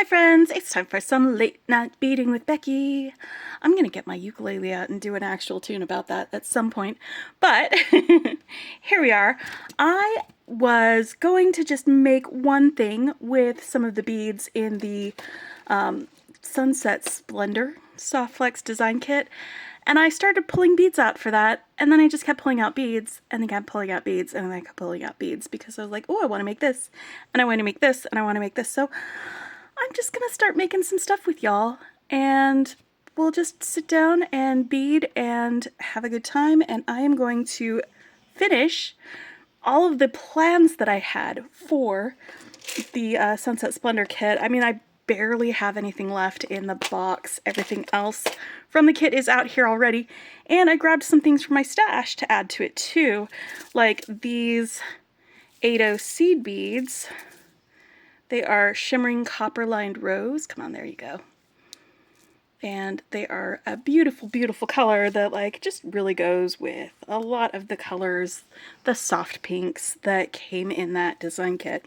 Hi friends, it's time for some late night beading with Becky. I'm gonna get my ukulele out and do an actual tune about that at some point, but here we are. I was going to just make one thing with some of the beads in the Sunset Splendor Softflex design kit, and I started pulling beads out for that, and then I just kept pulling out beads, and then kept pulling out beads, and then I kept pulling out beads because I was like, oh, I want to make this, and I want to make this, and I want to make this, so I'm just gonna start making some stuff with y'all, and we'll just sit down and bead and have a good time. And I am going to finish all of the plans that I had for the Sunset Splendor kit. I mean, I barely have anything left in the box. Everything else from the kit is out here already, and I grabbed some things from my stash to add to it too, like these 80 seed beads. They are shimmering copper-lined rose. Come on, there you go. And they are a beautiful, beautiful color that like just really goes with a lot of the colors, the soft pinks that came in that design kit.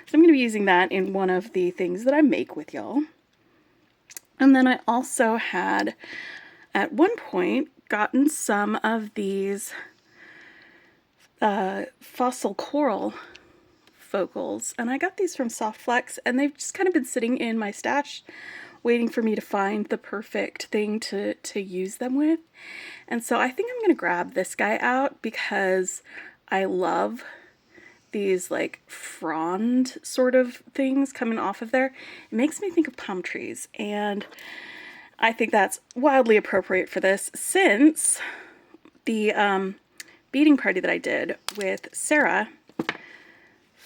So I'm going to be using that in one of the things that I make with y'all. And then I also had, at one point, gotten some of these fossil coral focals, and I got these from Softflex, and they've just kind of been sitting in my stash waiting for me to find the perfect thing to use them with. And so I think I'm gonna grab this guy out because I love these like frond sort of things coming off of there. It makes me think of palm trees, and I think that's wildly appropriate for this, since the beading party that I did with Sarah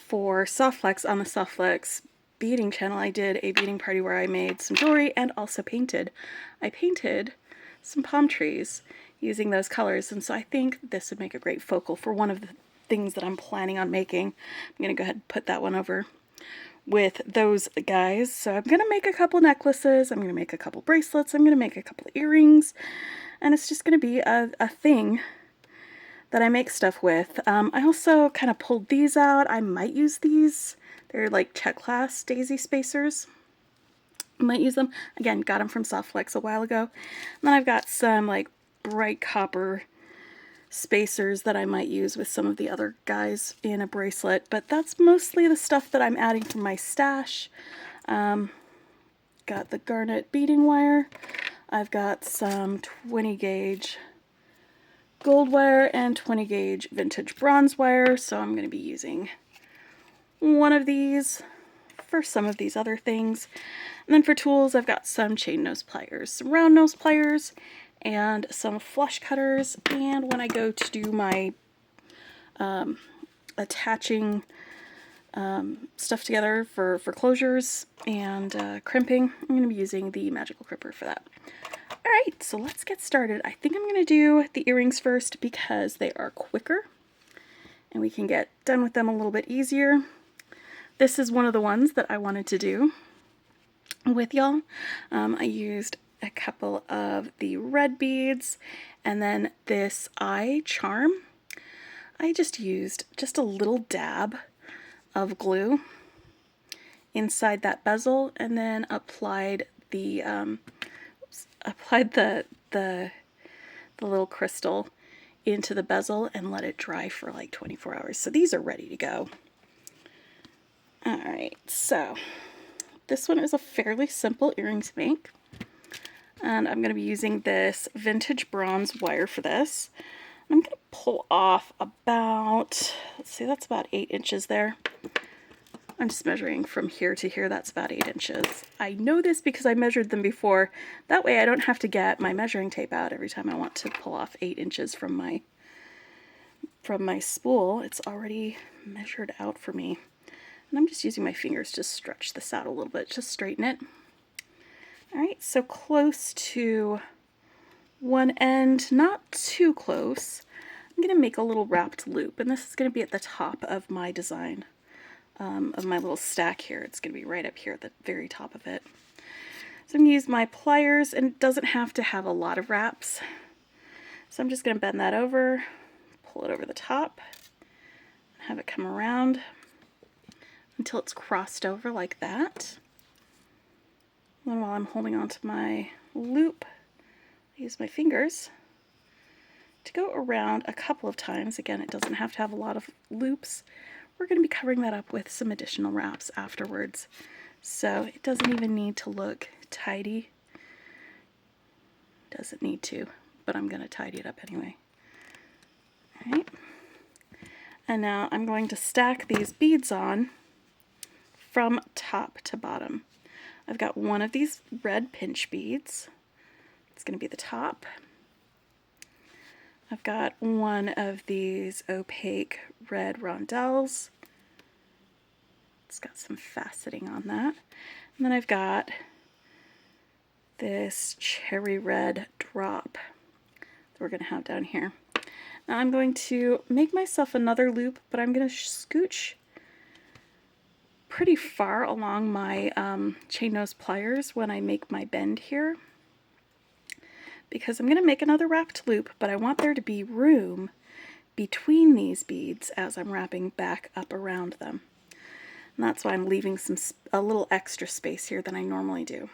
for Softflex on the Softflex beading channel, I did a beading party where I made some jewelry and also painted. I painted some palm trees using those colors, and so I think this would make a great focal for one of the things that I'm planning on making. I'm gonna go ahead and put that one over with those guys. So I'm gonna make a couple necklaces, I'm gonna make a couple bracelets, I'm gonna make a couple earrings, and it's just gonna be a thing that I make stuff with. I also kind of pulled these out. I might use these. They're like check class daisy spacers. I might use them. Again, got them from Softflex a while ago. And then I've got some like bright copper spacers that I might use with some of the other guys in a bracelet, but that's mostly the stuff that I'm adding from my stash. Got the garnet beading wire. I've got some 20 gauge gold wire and 20 gauge vintage bronze wire, so I'm going to be using one of these for some of these other things. And then for tools, I've got some chain nose pliers, some round nose pliers, and some flush cutters. And when I go to do my attaching stuff together for closures and crimping, I'm going to be using the magical cripper for that. Alright, so let's get started. I think I'm going to do the earrings first because they are quicker and we can get done with them a little bit easier. This is one of the ones that I wanted to do with y'all. I used a couple of the red beads, and then this eye charm. I just used just a little dab of glue inside that bezel and then applied the the little crystal into the bezel and let it dry for like 24 hours. So these are ready to go. Alright, so this one is a fairly simple earring to make. And I'm going to be using this vintage bronze wire for this. I'm going to pull off about, let's see, that's about 8 inches there. I'm just measuring from here to here. That's about 8 inches. I know this because I measured them before. That way I don't have to get my measuring tape out every time I want to pull off 8 inches from my spool. It's already measured out for me. And I'm just using my fingers to stretch this out a little bit, just straighten it. Alright, so close to one end, not too close. I'm going to make a little wrapped loop, and this is going to be at the top of my design. Of my little stack here. It's going to be right up here at the very top of it. So I'm going to use my pliers, and it doesn't have to have a lot of wraps. So I'm just going to bend that over, pull it over the top, have it come around until it's crossed over like that. while I'm holding on to my loop, I use my fingers to go around a couple of times. Again, it doesn't have to have a lot of loops. We're going to be covering that up with some additional wraps afterwards. So it doesn't even need to look tidy. Doesn't need to, but I'm going to tidy it up anyway. All right. And now I'm going to stack these beads on from top to bottom. I've got one of these red pinch beads. It's going to be the top. I've got one of these opaque red rondelles. It's got some faceting on that. And then I've got this cherry red drop that we're going to have down here. Now I'm going to make myself another loop, but I'm going to scooch pretty far along my chain nose pliers when I make my bend here, because I'm going to make another wrapped loop, but I want there to be room between these beads as I'm wrapping back up around them. And that's why I'm leaving a little extra space here than I normally do.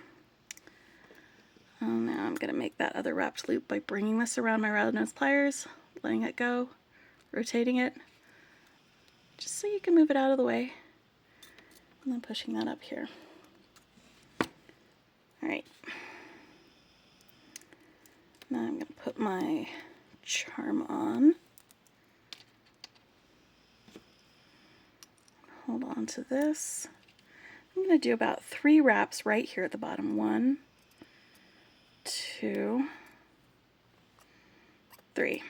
Now I'm going to make that other wrapped loop by bringing this around my round nose pliers, letting it go, rotating it, just so you can move it out of the way, and then pushing that up here. Alright. Now I'm going to put my charm on. Hold on to this. I'm going to do about 3 wraps right here at the bottom. 1, 2, 3.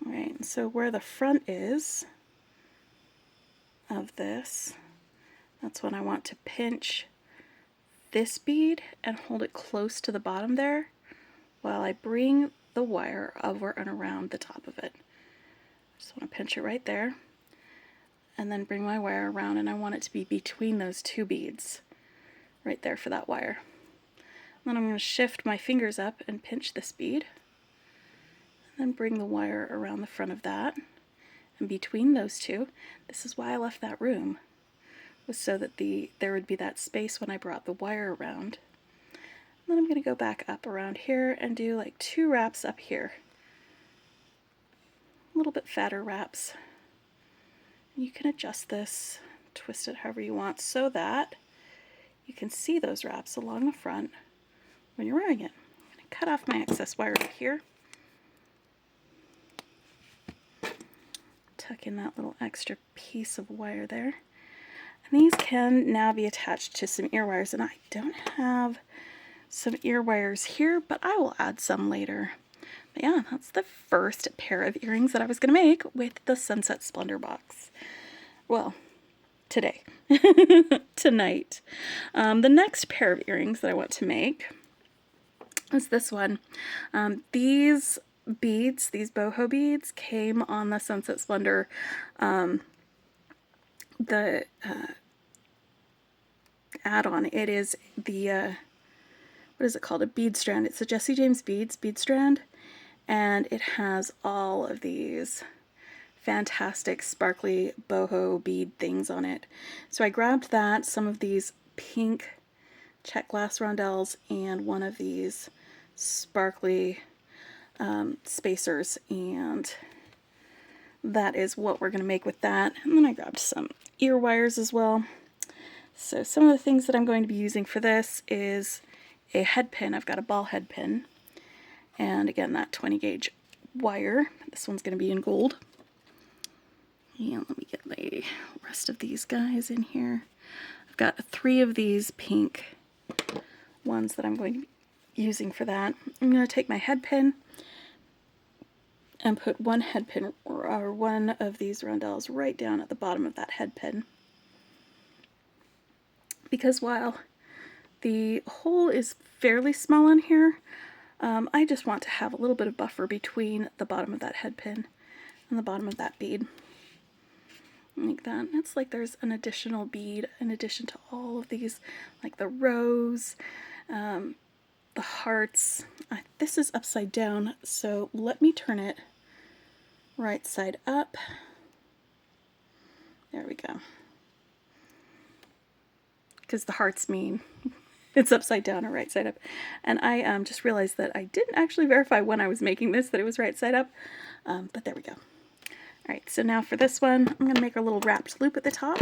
Alright, so where the front is of this, that's when I want to pinch this bead and hold it close to the bottom there while I bring the wire over and around the top of it. Just want to pinch it right there and then bring my wire around, and I want it to be between those 2 beads right there for that wire. Then I'm going to shift my fingers up and pinch this bead, and then bring the wire around the front of that. And between those 2, this is why I left that room, was so that there would be that space when I brought the wire around. And then I'm going to go back up around here and do like 2 wraps up here. A little bit fatter wraps. You can adjust this, twist it however you want, so that you can see those wraps along the front when you're wearing it. I'm going to cut off my excess wire right here. Tuck in that little extra piece of wire there. And these can now be attached to some ear wires, and I don't have some ear wires here, but I will add some later. But yeah, that's the first pair of earrings that I was going to make with the Sunset Splendor box. Well, today. Tonight. The next pair of earrings that I want to make is this one. These beads, these boho beads, came on the Sunset Splendor, the add-on. It is the, what is it called? A bead strand. It's a Jesse James bead strand. And it has all of these fantastic sparkly boho bead things on it. So I grabbed that, some of these pink check glass rondelles, and one of these sparkly spacers, and that is what we're going to make with that. And then I grabbed some ear wires as well. So some of the things that I'm going to be using for this is a head pin. I've got a ball head pin. And again, that 20 gauge wire. This one's going to be in gold. And let me get the rest of these guys in here. I've got 3 of these pink ones that I'm going to be using for that. I'm going to take my head pin and put one head pin or one of these rondelles right down at the bottom of that head pin. Because while the hole is fairly small in here, I just want to have a little bit of buffer between the bottom of that head pin and the bottom of that bead. Like that. It's like there's an additional bead in addition to all of these, like the rose, the hearts. This is upside down, so let me turn it right side up. There we go. Because the hearts mean it's upside down or right side up. And I just realized that I didn't actually verify when I was making this that it was right side up, but there we go. All right, so now for this one, I'm going to make a little wrapped loop at the top,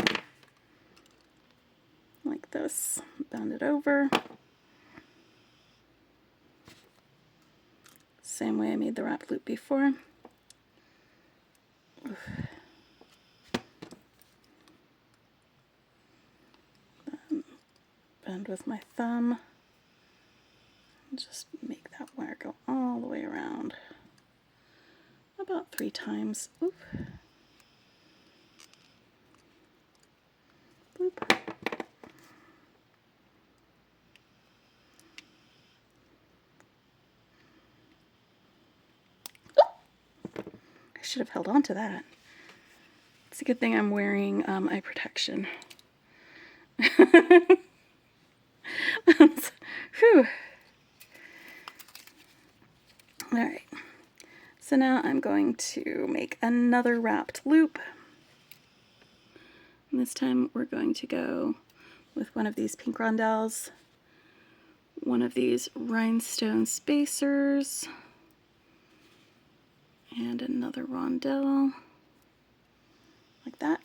like this, bend it over. Same way I made the wrapped loop before. Bend with my thumb. Just make that wire go all the way around. About 3 times. Oop. Boop. I should have held on to that. It's a good thing I'm wearing eye protection. Whew. Alright, so now I'm going to make another wrapped loop. And this time we're going to go with one of these pink rondelles, one of these rhinestone spacers, and another rondelle, like that.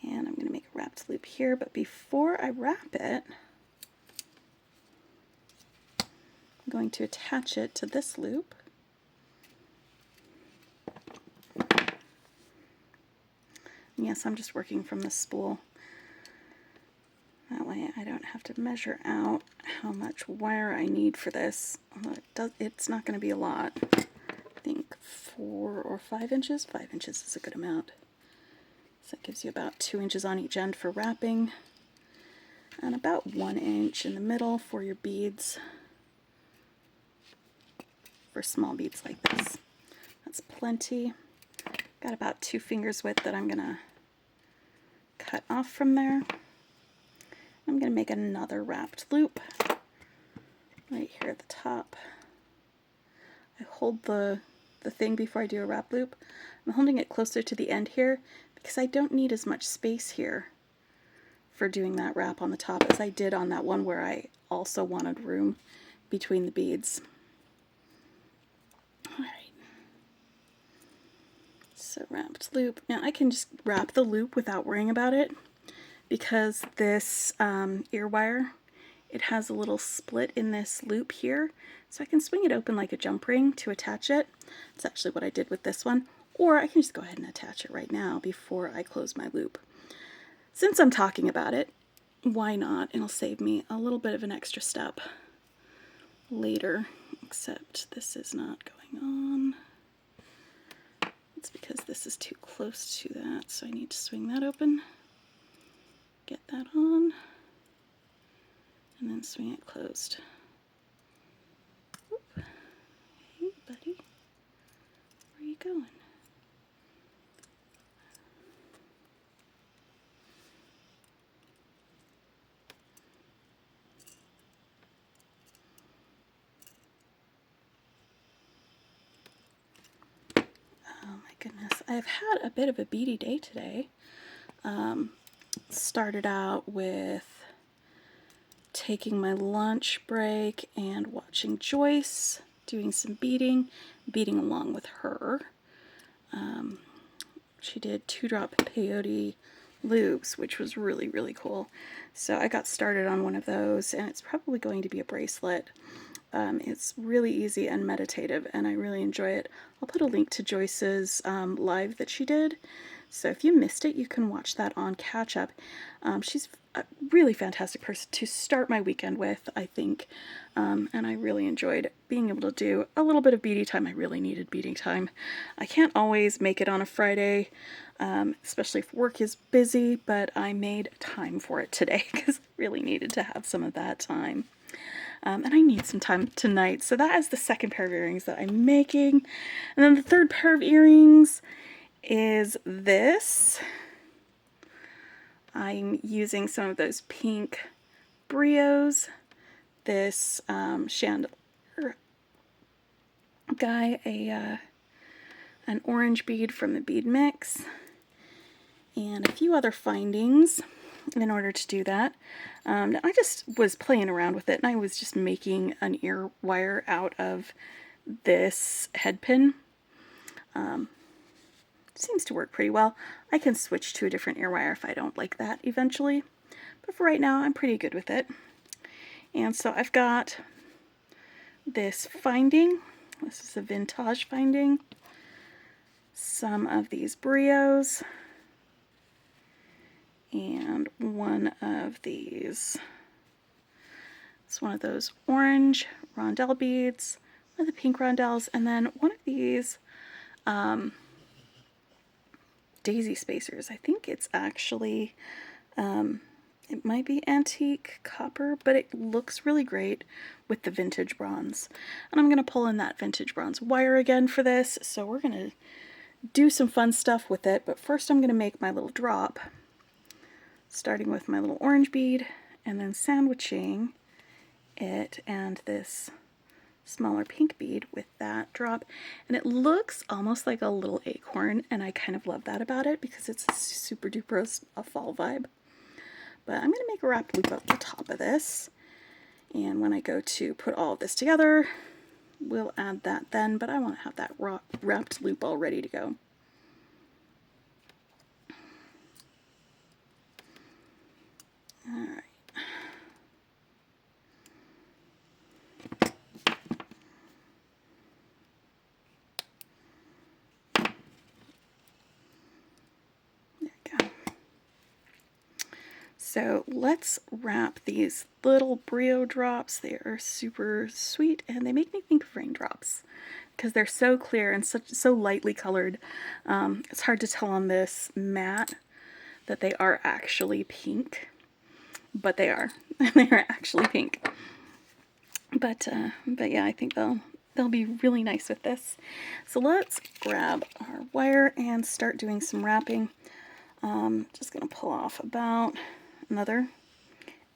And I'm going to make a wrapped loop here, but before I wrap it, I'm going to attach it to this loop. And yes, I'm just working from the spool. That way I don't have to measure out how much wire I need for this. Although it's not going to be a lot. I think 4 or 5 inches. 5 inches is a good amount. So that gives you about 2 inches on each end for wrapping, and about 1 inch in the middle for your beads, for small beads like this. That's plenty. Got about 2 fingers width that I'm going to cut off from there. I'm going to make another wrapped loop right here at the top. I hold the thing before I do a wrap loop. I'm holding it closer to the end here because I don't need as much space here for doing that wrap on the top as I did on that one where I also wanted room between the beads. Alright, so wrapped loop. Now I can just wrap the loop without worrying about it because this ear wire, it has a little split in this loop here, so I can swing it open like a jump ring to attach it. That's actually what I did with this one. Or I can just go ahead and attach it right now before I close my loop. Since I'm talking about it, why not? It'll save me a little bit of an extra step later, except this is not going on. It's because this is too close to that, so I need to swing that open, get that on, and then swing it closed. Oop. Hey, buddy, where are you going? Goodness, I've had a bit of a beady day today. Started out with taking my lunch break and watching Joyce, doing some beading along with her. She did 2-drop peyote loops, which was really, really cool. So I got started on one of those, and it's probably going to be a bracelet. It's really easy and meditative, and I really enjoy it. I'll put a link to Joyce's live that she did, so if you missed it, you can watch that on Catch Up. She's a really fantastic person to start my weekend with, I think, and I really enjoyed being able to do a little bit of beading time. I really needed beading time. I can't always make it on a Friday, especially if work is busy, but I made time for it today because I really needed to have some of that time. And I need some time tonight. So that is the second pair of earrings that I'm making. And then the third pair of earrings is this. I'm using some of those pink brios. This chandelier guy, an orange bead from the bead mix, and a few other findings. in order to do that. I just was playing around with it, and I was just making an ear wire out of this head pin. Seems to work pretty well. I can switch to a different ear wire if I don't like that eventually, but for right now I'm pretty good with it. And so I've got this finding. This is a vintage finding. Some of these brios, and one of these. It's one of those orange rondelle beads, one of the pink rondelles, and then one of these daisy spacers. I think it's actually, it might be antique copper, but it looks really great with the vintage bronze. And I'm going to pull in that vintage bronze wire again for this, so we're going to do some fun stuff with it. But first I'm going to make my little drop, starting with my little orange bead, and then sandwiching it and this smaller pink bead with that drop. And it looks almost like a little acorn, and I kind of love that about it because it's a super duper a fall vibe. But I'm going to make a wrapped loop up the top of this, and when I go to put all of this together, we'll add that then, but I want to have that wrapped loop all ready to go. All right. So let's wrap these little brio drops. They are super sweet, and they make me think of raindrops because they're so clear and so lightly colored. It's hard to tell on this mat that they are actually pink, but they are. They are actually pink. But yeah, I think they'll be really nice with this. So let's grab our wire and start doing some wrapping. Just gonna pull off about another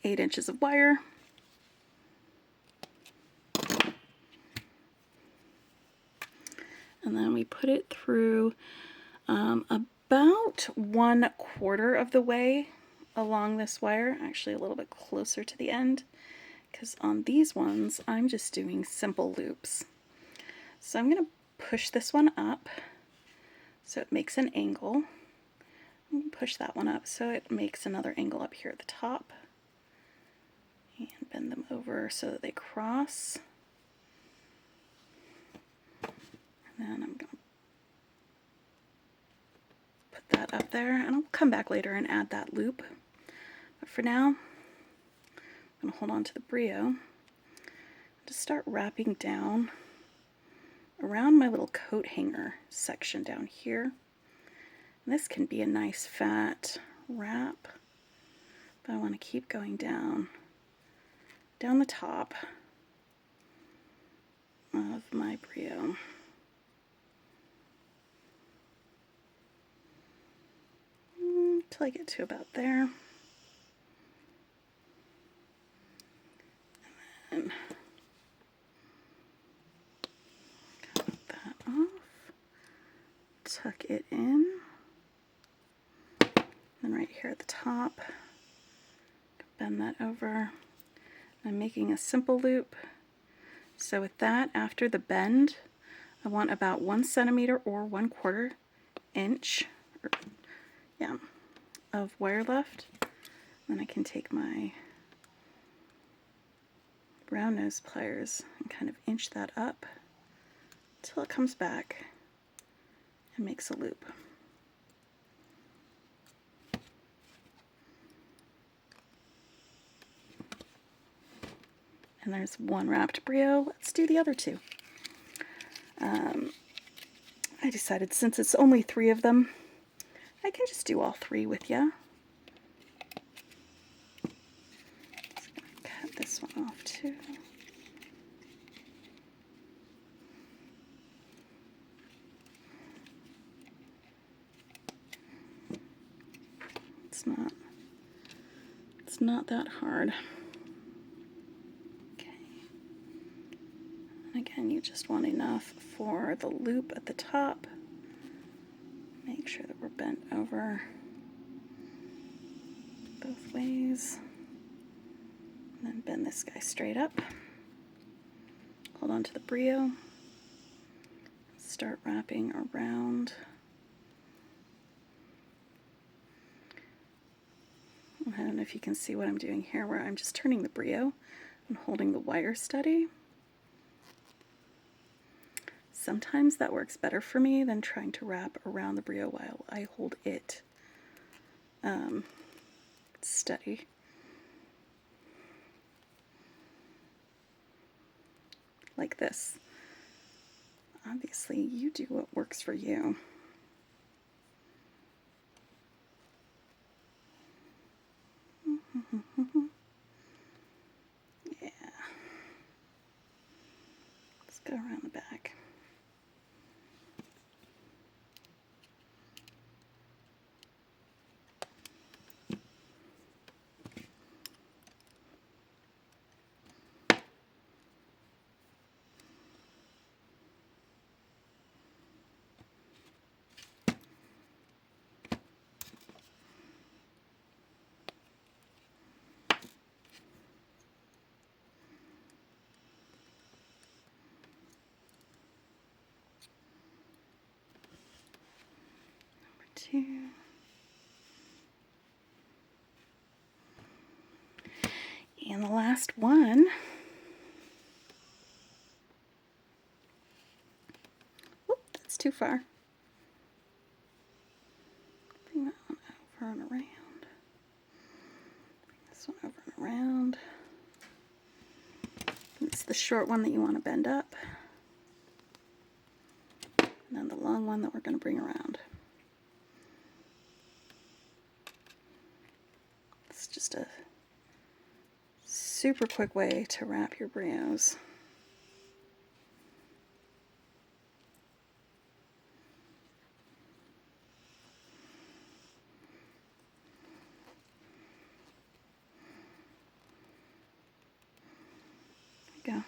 8 inches of wire. And then we put it through about 1/4 of the way along this wire, actually a little bit closer to the end, because on these ones I'm just doing simple loops. So I'm going to push this one up so it makes an angle. Push that one up so it makes another angle up here at the top, and bend them over so that they cross. And then I'm going to put that up there, and I'll come back later and add that loop. But for now, I'm going to hold on to the brio, just start wrapping down around my little coat hanger section down here. This can be a nice fat wrap, but I want to keep going down the top of my brio. Until I get to about there. And then cut that off, tuck it in. And right here at the top, bend that over. I'm making a simple loop. So with that, after the bend, I want about 1 centimeter or 1/4 inch, of wire left. Then I can take my brown nose pliers and kind of inch that up until it comes back and makes a loop. And there's one wrapped brio. Let's do the other two. I decided since it's only 3 of them, I can just do all 3 with you. Just gonna cut this one off too. It's not that hard. Again, you just want enough for the loop at the top. Make sure that we're bent over both ways. And then bend this guy straight up. Hold on to the brio. Start wrapping around. I don't know if you can see what I'm doing here, where I'm just turning the brio and holding the wire steady. Sometimes that works better for me than trying to wrap around the brio while I hold it steady. Like this. Obviously, you do what works for you. Yeah. Let's go around the back. Two. And the last one. Whoop, that's too far. Bring that one over and around. Bring this one over and around. It's the short one that you want to bend up. And then the long one that we're going to bring around. It's just a super quick way to wrap your brios. There we go.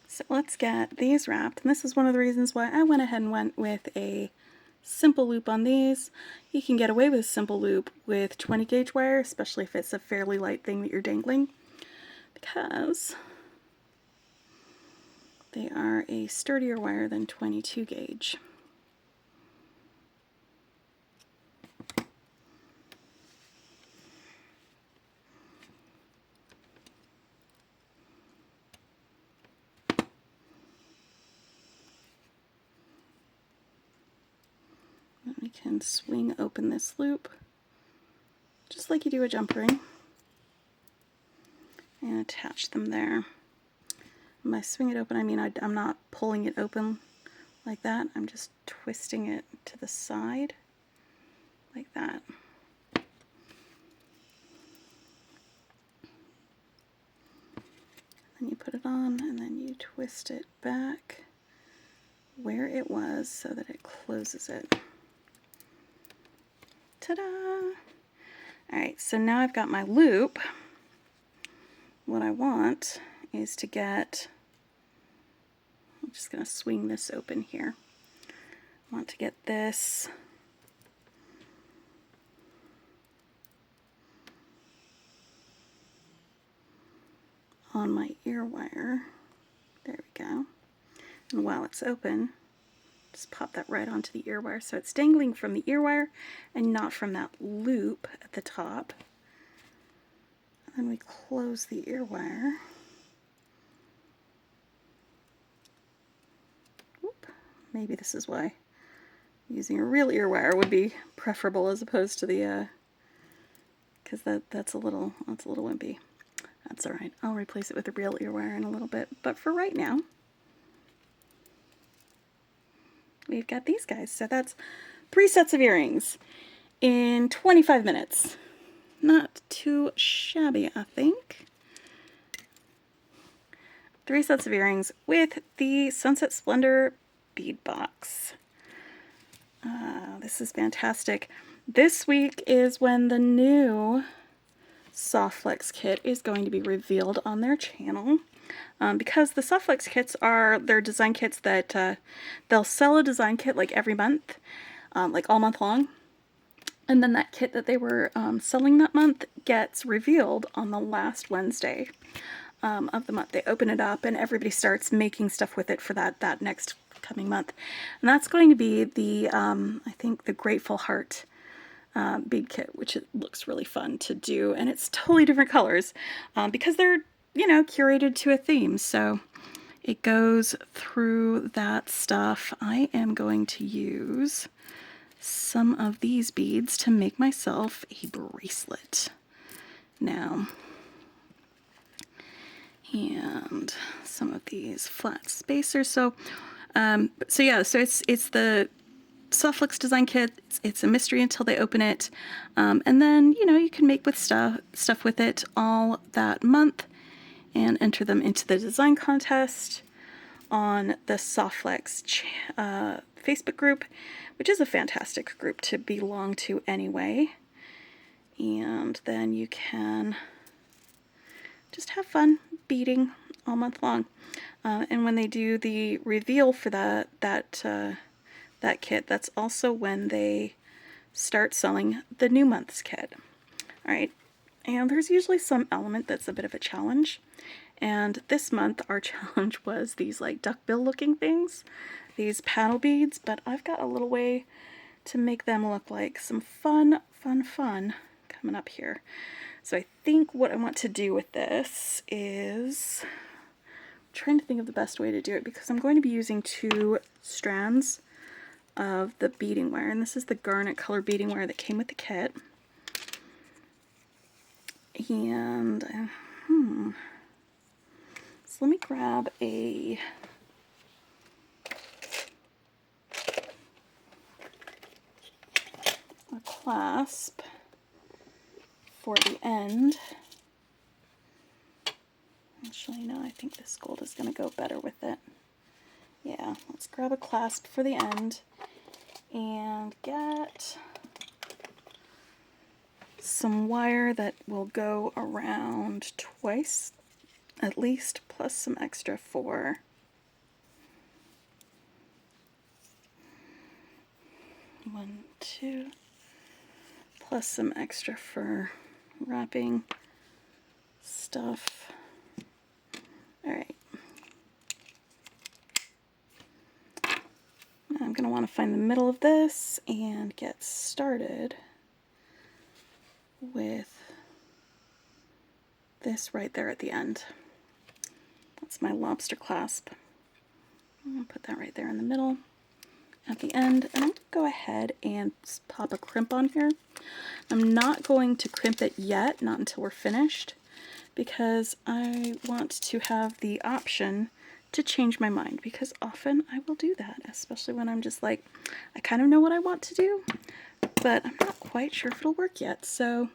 So let's get these wrapped, and this is one of the reasons why I went ahead and went with a simple loop on these. You can get away with a simple loop with 20 gauge wire, especially if it's a fairly light thing that you're dangling, because they are a sturdier wire than 22 gauge. And we can swing open this loop just like you do a jump ring and attach them there. When I swing it open, I mean I'm not pulling it open like that. I'm just twisting it to the side like that. Then you put it on and then you twist it back where it was so that it closes it. Ta-da! Alright, so now I've got my loop. What I want is to get, I'm just going to swing this open here. I want to get this on my ear wire. There we go. And while it's open, just pop that right onto the ear wire so it's dangling from the ear wire and not from that loop at the top. And then we close the ear wire. Whoop. Maybe this is why using a real ear wire would be preferable as opposed to the, because that's a little wimpy. That's alright. I'll replace it with a real ear wire in a little bit. But for right now, we've got these guys. So that's 3 sets of earrings in 25 minutes. Not too shabby, I think. 3 sets of earrings with the Sunset Splendor bead box. This is fantastic. This week is when the new Softflex kit is going to be revealed on their channel. Because the Softflex kits are their design kits that they'll sell a design kit like every month, like all month long. And then that kit that they were selling that month gets revealed on the last Wednesday of the month. They open it up and everybody starts making stuff with it for that next coming month. And that's going to be the, I think, the Grateful Heart bead kit, which it looks really fun to do. And it's totally different colors because they're, you know, curated to a theme. So it goes through that stuff. I am going to use some of these beads to make myself a bracelet now. And some of these flat spacers. So yeah, so it's the Softflex design kit. It's a mystery until they open it, and then you know you can make with stuff with it all that month, and enter them into the design contest on the Softflex Facebook group, which is a fantastic group to belong to anyway. And then you can just have fun beading all month long. And when they do the reveal for that kit, that's also when they start selling the new month's kit. All right, and there's usually some element that's a bit of a challenge. And this month our challenge was these like duckbill looking things, these paddle beads, but I've got a little way to make them look like some fun coming up here. So I think what I want to do with this is, I'm trying to think of the best way to do it because I'm going to be using 2 strands of the beading wire, and this is the garnet color beading wire that came with the kit. And so let me grab a clasp for the end. Actually, no, I think this gold is going to go better with it. Yeah, let's grab a clasp for the end and get some wire that will go around twice at least, plus some extra for one, two, plus some extra for wrapping stuff. All right. Now I'm going to want to find the middle of this and get started with this right there at the end. That's my lobster clasp. I'm going to put that right there in the middle at the end, and I'm going to go ahead and pop a crimp on here. I'm not going to crimp it yet, not until we're finished, because I want to have the option to change my mind, because often I will do that, especially when I'm just like, I kind of know what I want to do, but I'm not quite sure if it'll work yet. So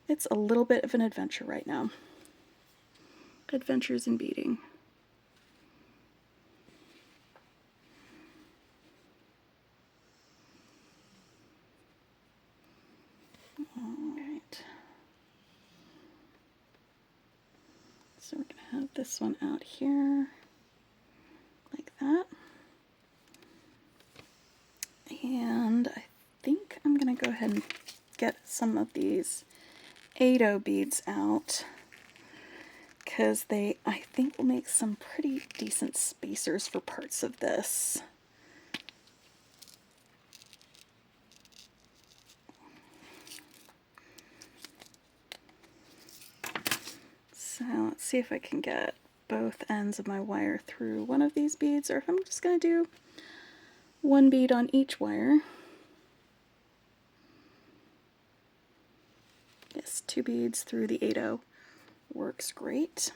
it's a little bit of an adventure right now. Adventures in beading. Alright. So we're going to have this one out here, like that. And I think I'm going to go ahead and get some of these 8/0 beads out, because they, I think, will make some pretty decent spacers for parts of this. So let's see if I can get both ends of my wire through one of these beads, or if I'm just going to do one bead on each wire. Yes, 2 beads through the 8/0 works great.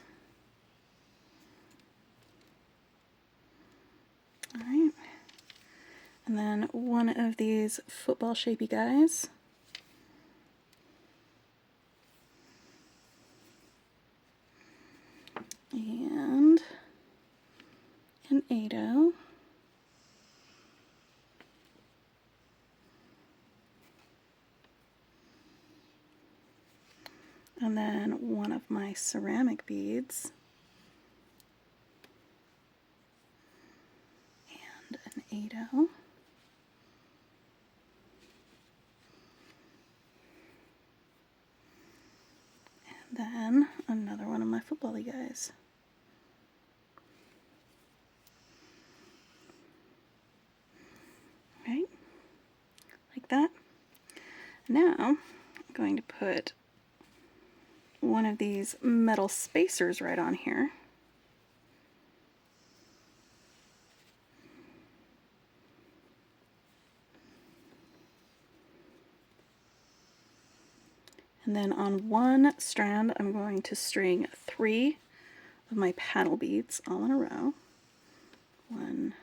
Alright, And then one of these football shapey guys. And an 8-0. And then one of my ceramic beads. And an 8-0. And then another one of my football-y guys. Right? Like that. Now, I'm going to put one of these metal spacers right on here. And then on one strand, I'm going to string 3 of my paddle beads all in a row. 1,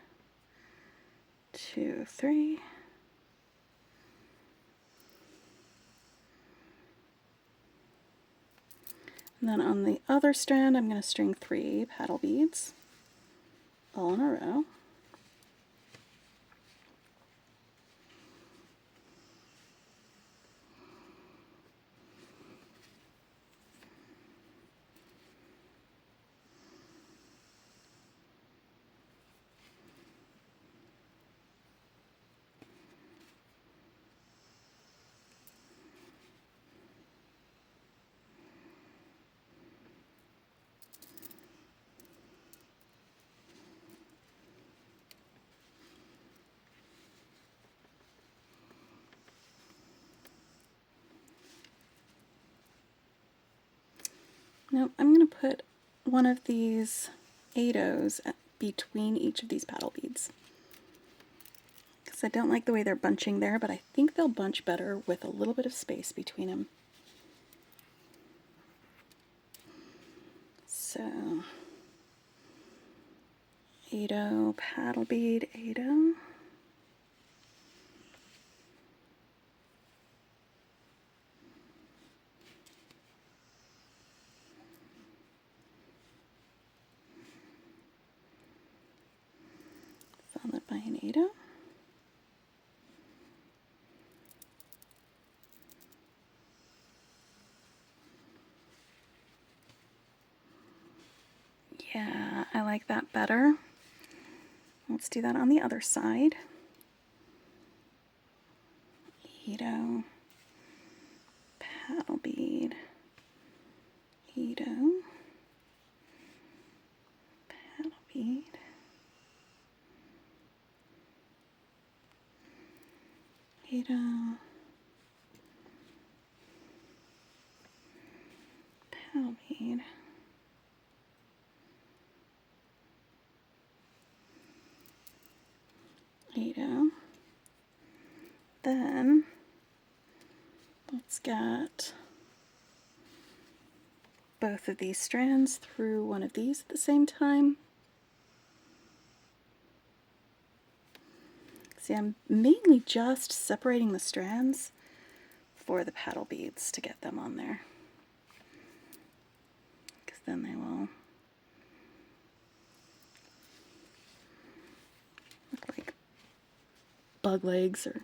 2, 3. And then on the other strand, I'm going to string 3 paddle beads all in a row. Now I'm going to put one of these 8-0s between each of these paddle beads. Because I don't like the way they're bunching there, but I think they'll bunch better with a little bit of space between them. So 8-0 paddle bead, 8-0. Followed by an 8-0. Yeah, I like that better. Let's do that on the other side. 8-0 paddle bead, 8-0 paddle bead, 8-0 paddle bead, 8-0. Then let's get both of these strands through one of these at the same time. See, I'm mainly just separating the strands for the paddle beads to get them on there, because then they will look like bug legs or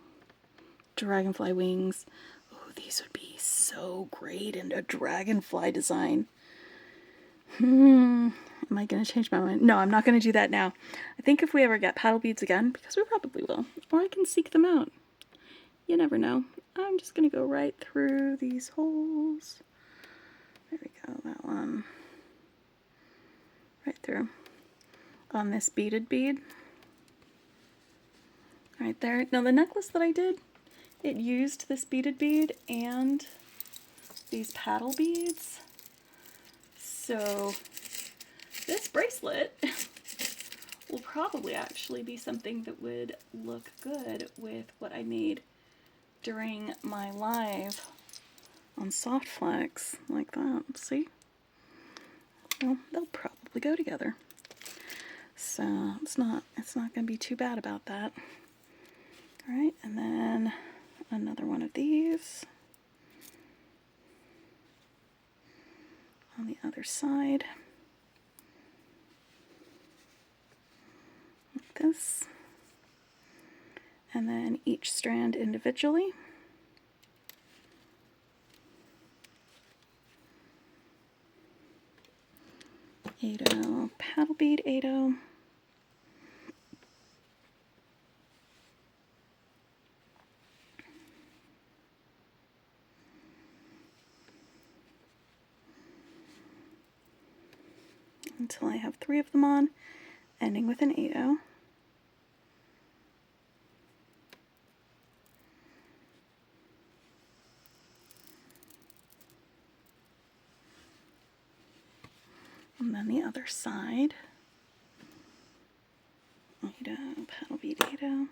dragonfly wings. Oh, these would be so great in a dragonfly design. Am I going to change my mind? No, I'm not going to do that now. I think if we ever get paddle beads again, because we probably will, or I can seek them out. You never know. I'm just going to go right through these holes. There we go, that one. Right through. On this beaded bead. Right there. Now the necklace that I did, it used this beaded bead and these paddle beads. So this bracelet will probably actually be something that would look good with what I made during my live on Softflex, like that. See? Well, they'll probably go together. So it's not going to be too bad about that. And then another one of these on the other side, like this. And then each strand individually. Ado, paddle bead Ado. Until I have 3 of them on, ending with an Ado. And then the other side, Ado, paddle bead Ado.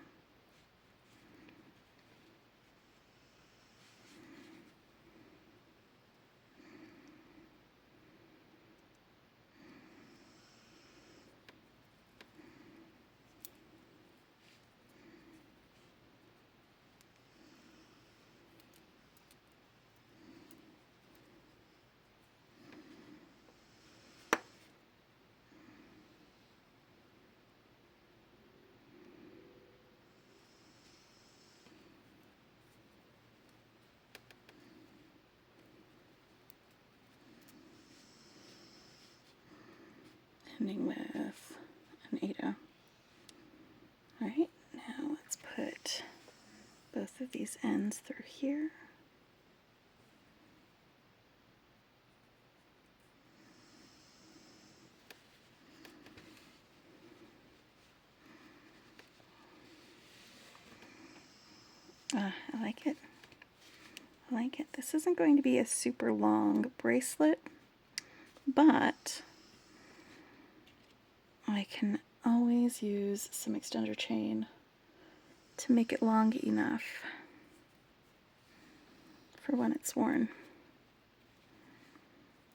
Ending with an Ado. Alright, now let's put both of these ends through here. I like it. I like it. This isn't going to be a super long bracelet, but I can always use some extender chain to make it long enough for when it's worn.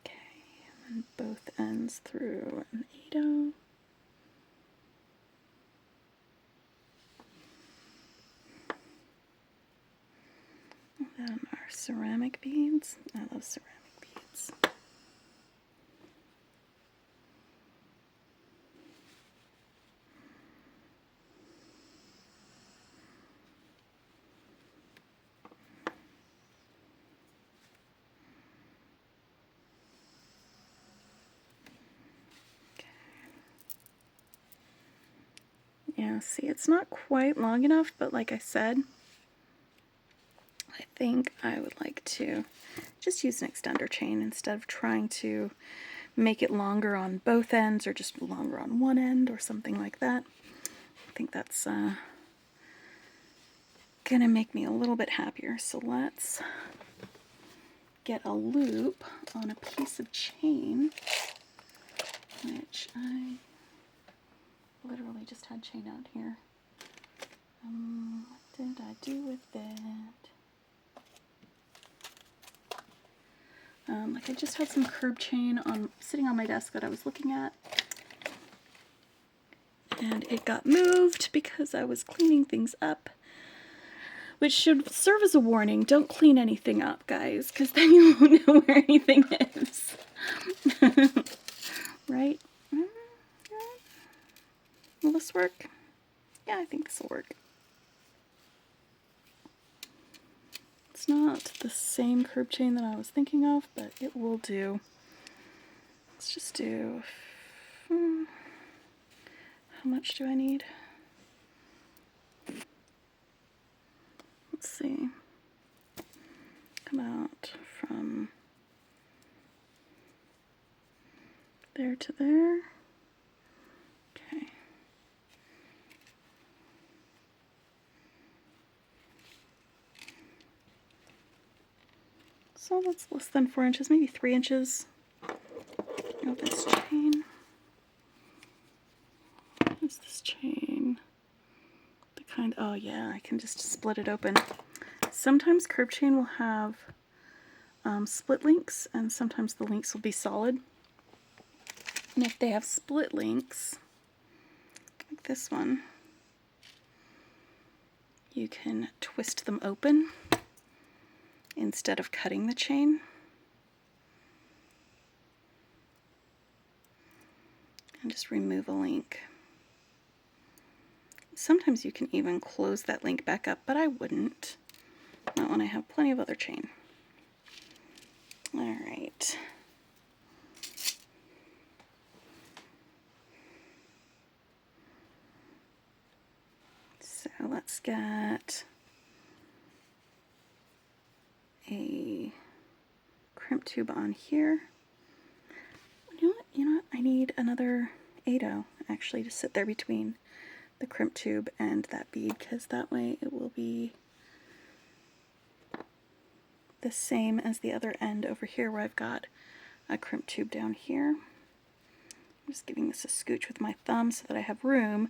Okay, and then both ends through an Ado. And then our ceramic beads. I love ceramic beads. Yeah, see, it's not quite long enough, but like I said, I think I would like to just use an extender chain instead of trying to make it longer on both ends or just longer on one end or something like that. I think that's gonna make me a little bit happier. So let's get a loop on a piece of chain, which I literally just had chain out here. What did I do with it? Like I just had some curb chain sitting on my desk that I was looking at, and it got moved because I was cleaning things up, which should serve as a warning. Don't clean anything up, guys, because then you won't know where anything is. Right? Will this work? Yeah, I think this will work. It's not the same curb chain that I was thinking of, but it will do. Let's just do, how much do I need? Let's see. Come out from there to there. Okay. So that's less than 4 inches, maybe 3 inches of this chain. Where's this chain? The kind, oh yeah, I can just split it open. Sometimes curb chain will have split links, and sometimes the links will be solid. And if they have split links, like this one, you can twist them open instead of cutting the chain. And just remove a link. Sometimes you can even close that link back up, but I wouldn't. Not when I have plenty of other chain. All right. So let's get a crimp tube on here. You know what? I need another 8/0 actually to sit there between the crimp tube and that bead, because that way it will be the same as the other end over here where I've got a crimp tube down here. I'm just giving this a scooch with my thumb so that I have room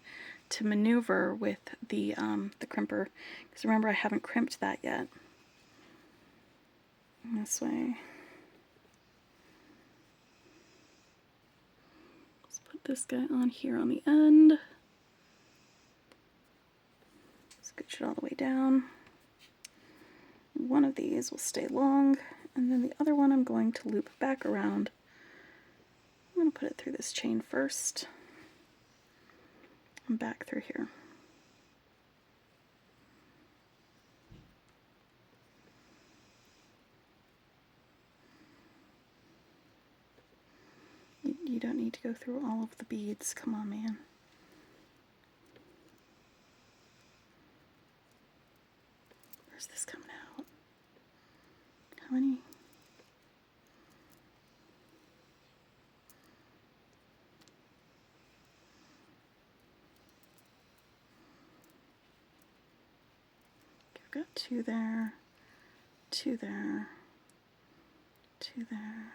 to maneuver with the crimper, because remember I haven't crimped that yet. And this way. Let's put this guy on here on the end. Scooch it all the way down. One of these will stay long, and then the other one I'm going to loop back around. I'm going to put it through this chain first and back through here. You don't need to go through all of the beads. Come on, man. Where's this coming out? How many? I've got 2 there, 2 there, 2 there.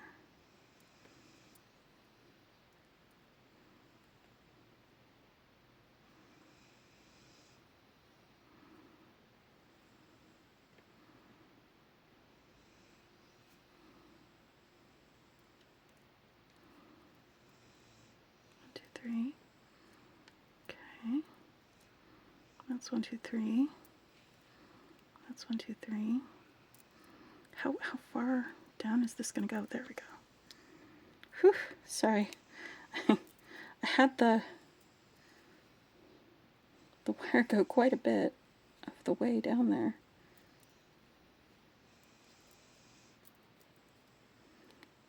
Three. Okay. That's 1, 2, 3. That's 1, 2, 3. How far down is this going to go? There we go. Whew. Sorry. I had the wire go quite a bit of the way down there.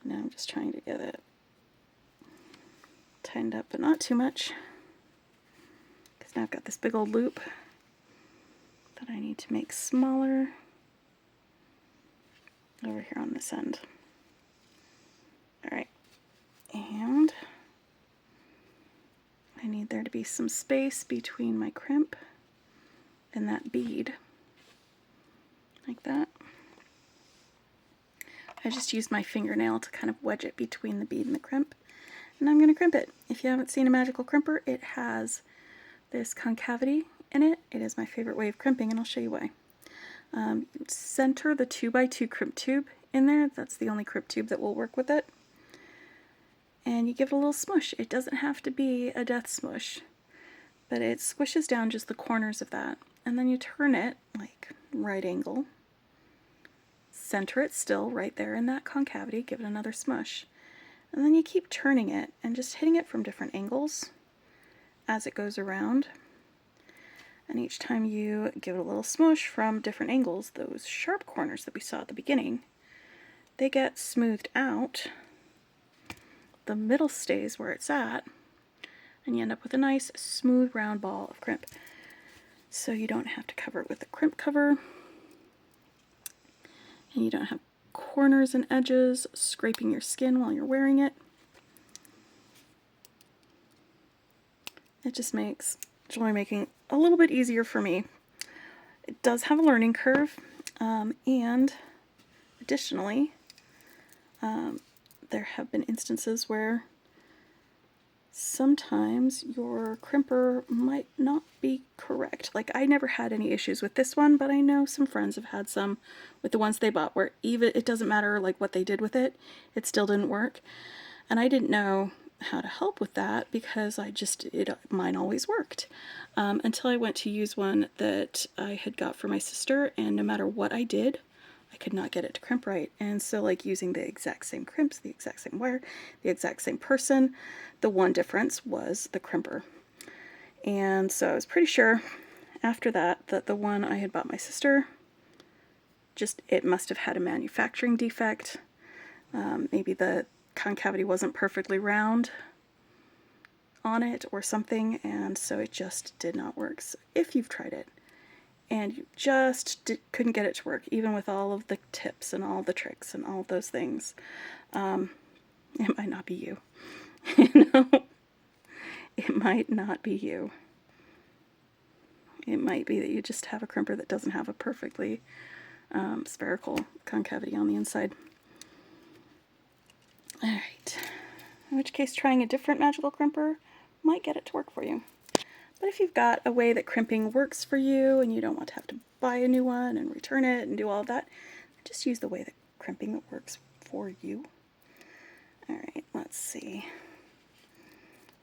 Now I'm just trying to get it tightened up, but not too much, because now I've got this big old loop that I need to make smaller over here on this end. Alright, and I need there to be some space between my crimp and that bead, like that. I just used my fingernail to kind of wedge it between the bead and the crimp. And I'm going to crimp it. If you haven't seen a magical crimper, it has this concavity in it. It is my favorite way of crimping, and I'll show you why. Center the 2x2 crimp tube in there. That's the only crimp tube that will work with it. And you give it a little smush. It doesn't have to be a death smush, but it squishes down just the corners of that. And then you turn it like right angle. Center it still right there in that concavity. Give it another smush. And then you keep turning it and just hitting it from different angles as it goes around. And each time you give it a little smush from different angles, those sharp corners that we saw at the beginning, they get smoothed out. The middle stays where it's at, and you end up with a nice smooth round ball of crimp. So you don't have to cover it with a crimp cover, and you don't have corners and edges scraping your skin while you're wearing it. It just makes jewelry making a little bit easier for me. It does have a learning curve, and additionally, there have been instances where sometimes your crimper might not be correct. Like, I never had any issues with this one, but I know some friends have had some with the ones they bought where even it doesn't matter like what they did with it, it still didn't work. And I didn't know how to help with that because mine always worked until I went to use one that I had got for my sister, and no matter what I did, I could not get it to crimp right. And so, like, using the exact same crimps, the exact same wire, the exact same person, the one difference was the crimper. And so I was pretty sure after that that the one I had bought my sister, it must have had a manufacturing defect. Maybe the concavity wasn't perfectly round on it or something, and so it just did not work. So if you've tried it and you just couldn't get it to work, even with all of the tips and all the tricks and all of those things, it might not be you. You know, it might not be you. It might be that you just have a crimper that doesn't have a perfectly spherical concavity on the inside. Alright, in which case trying a different magical crimper might get it to work for you. But if you've got a way that crimping works for you and you don't want to have to buy a new one and return it and do all of that, just use the way that crimping works for you. Alright, let's see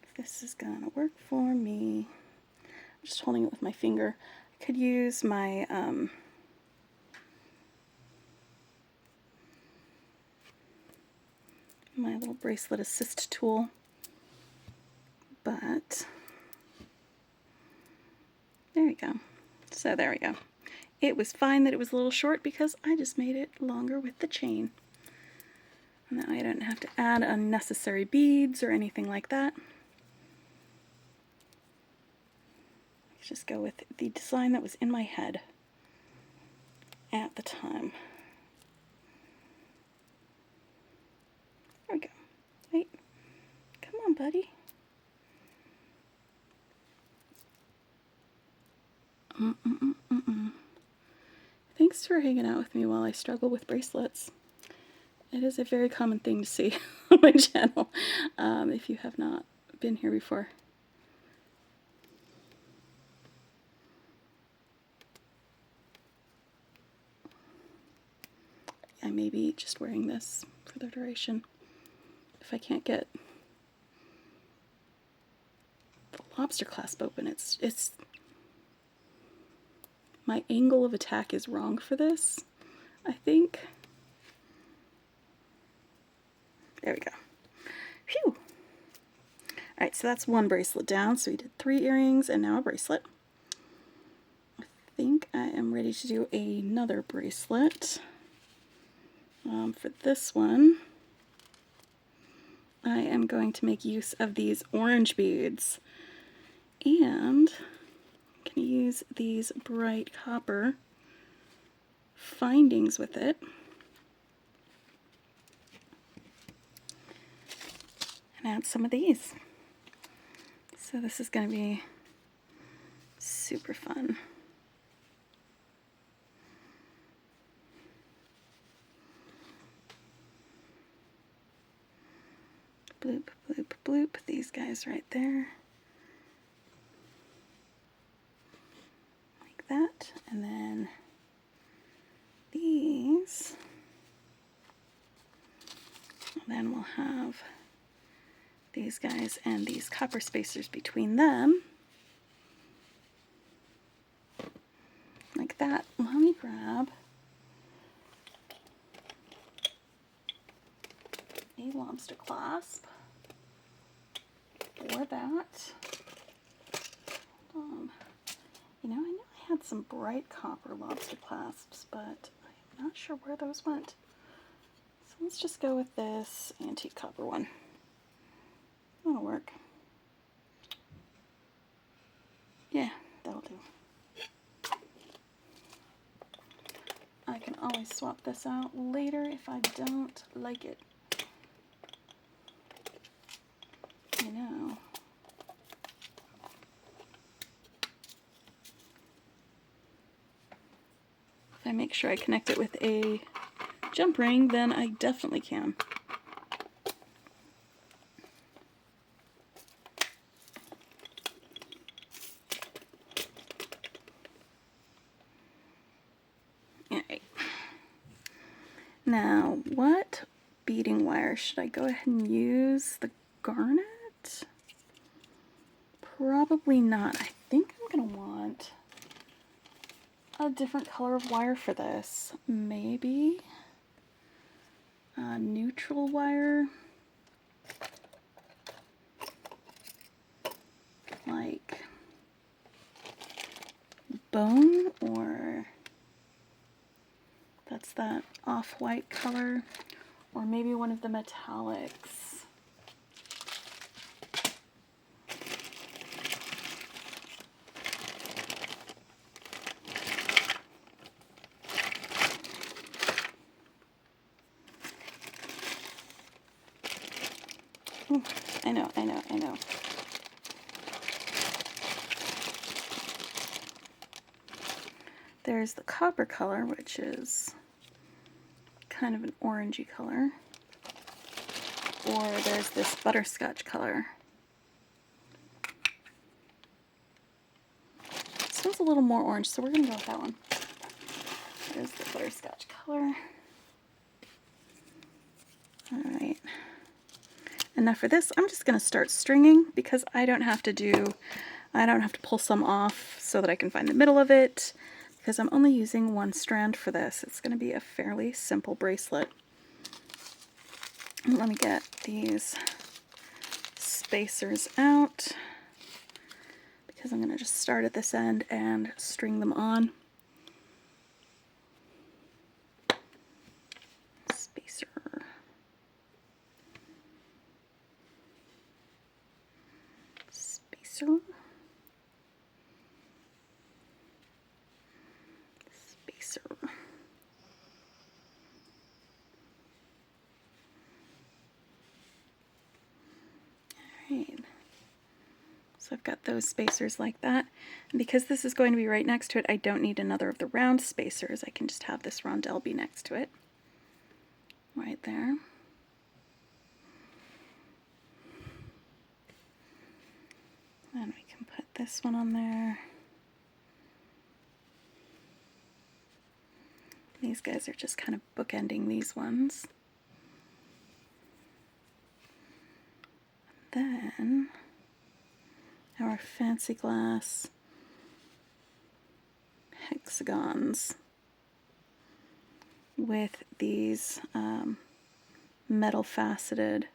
if this is gonna work for me. I'm just holding it with my finger. I could use my my little bracelet assist tool, but there we go. So there we go. It was fine that it was a little short because I just made it longer with the chain. Now I don't have to add unnecessary beads or anything like that. Let's just go with the design that was in my head at the time. There we go. Wait. Come on, buddy. Thanks for hanging out with me while I struggle with bracelets. It is a very common thing to see on my channel if you have not been here before. I may be just wearing this for the duration if I can't get the lobster clasp open. It's my angle of attack is wrong for this, I think. There we go. Phew! Alright, so that's one bracelet down. So we did 3 earrings and now a bracelet. I think I am ready to do another bracelet. For this one, I am going to make use of these orange beads. And I'm going to use these bright copper findings with it. And add some of these. So this is going to be super fun. Bloop, bloop, bloop. These guys right there. Like that. And then these. And then we'll have these guys and these copper spacers between them. Like that. Let me grab a lobster clasp for that. You know, I know I had some bright copper lobster clasps, but I'm not sure where those went. So let's just go with this antique copper one. That'll work. Yeah, that'll do. I can always swap this out later if I don't like it. You know. If I make sure I connect it with a jump ring, then I definitely can. Alright. Now, what beading wire should I go ahead and use? The garnet? Probably not. I think I'm gonna want a different color of wire for this. Maybe a neutral wire, like bone, or that's that off-white color, or maybe one of the metallics. Ooh, I know. There's the copper color, which is kind of an orangey color. Or there's this butterscotch color. This one's a little more orange, so we're going to go with that one. There's the butterscotch color. Alright. And now for this, I'm just going to start stringing because I don't have to pull some off so that I can find the middle of it, because I'm only using one strand for this. It's going to be a fairly simple bracelet. Let me get these spacers out because I'm going to just start at this end and string them on. Spacer. Spacer. Spacer. Alright. So I've got those spacers like that. And because this is going to be right next to it, I don't need another of the round spacers. I can just have this rondelle be next to it. Right there. And we can put this one on there. These guys are just kind of bookending these ones. Then our fancy glass hexagons with these metal faceted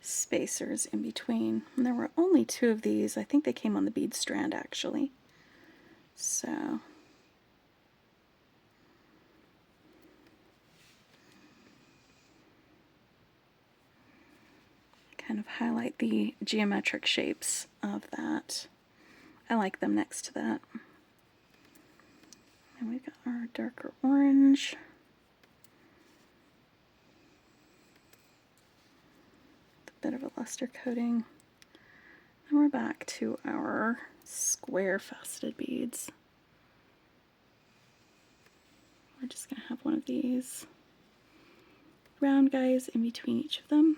spacers in between. And there were only 2 of these. I think they came on the bead strand actually. So kind of highlight the geometric shapes of that. I like them next to that. And we've got our darker orange. A bit of a luster coating. And we're back to our square faceted beads. We're just going to have one of these round guys in between each of them.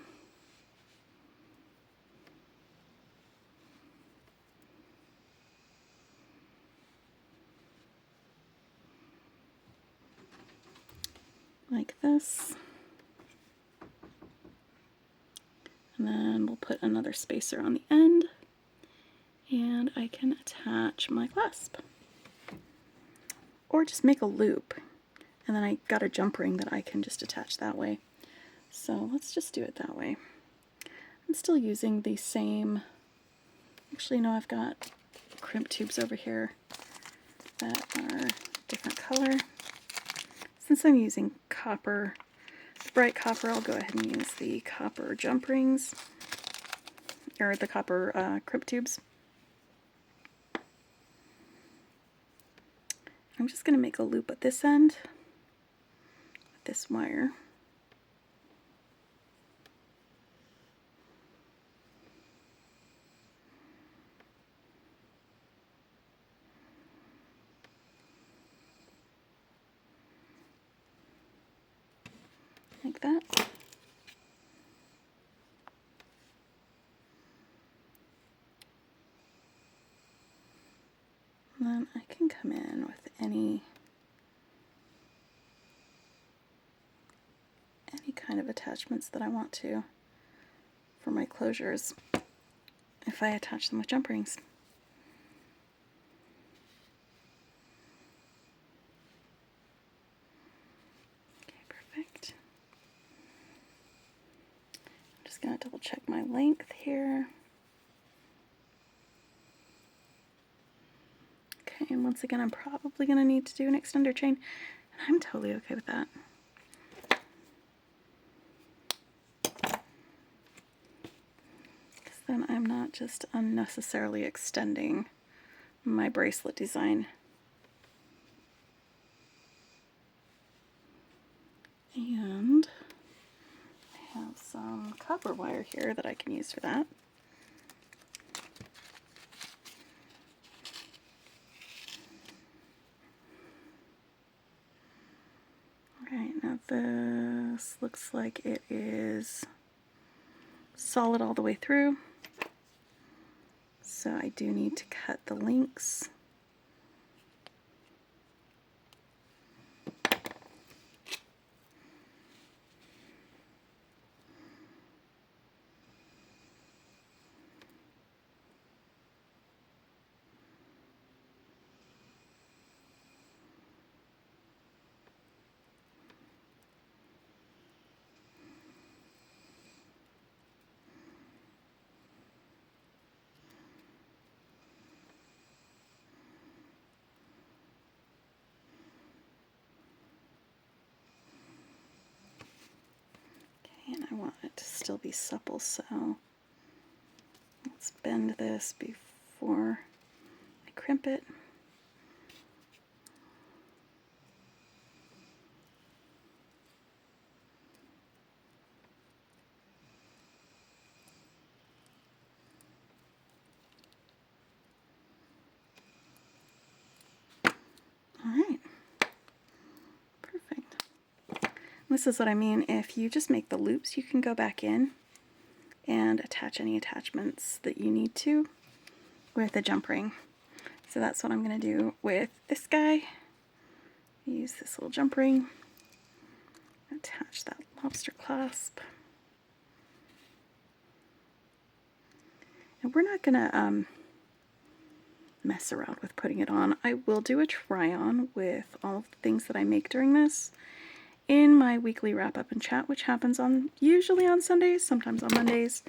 Like this. And then we'll put another spacer on the end, and I can attach my clasp. Or just make a loop, and then I got a jump ring that I can just attach that way. So let's just do it that way. I'm still using the same, actually no, I've got crimp tubes over here that are different color. Since I'm using copper, bright copper, I'll go ahead and use the copper jump rings, or the copper crimp tubes. I'm just going to make a loop at this end with this wire. Like that. And then I can come in with any kind of attachments that I want to for my closures if I attach them with jump rings. Okay, perfect. I'm just going to double check my length here. Okay, and once again, I'm probably going to need to do an extender chain, and I'm totally okay with that. Because then I'm not just unnecessarily extending my bracelet design. And I have some copper wire here that I can use for that. Alright, now this looks like it is solid all the way through. So I do need to cut the links. And I want it to still be supple, so let's bend this before I crimp it. Alright, perfect. This is what I mean. If you just make the loops, you can go back in and attach any attachments that you need to with a jump ring. So that's what I'm going to do with this guy. Use this little jump ring, attach that lobster clasp. And we're not going to mess around with putting it on. I will do a try on with all of the things that I make during this in my weekly wrap up and chat, which happens usually on Sundays, sometimes on Mondays.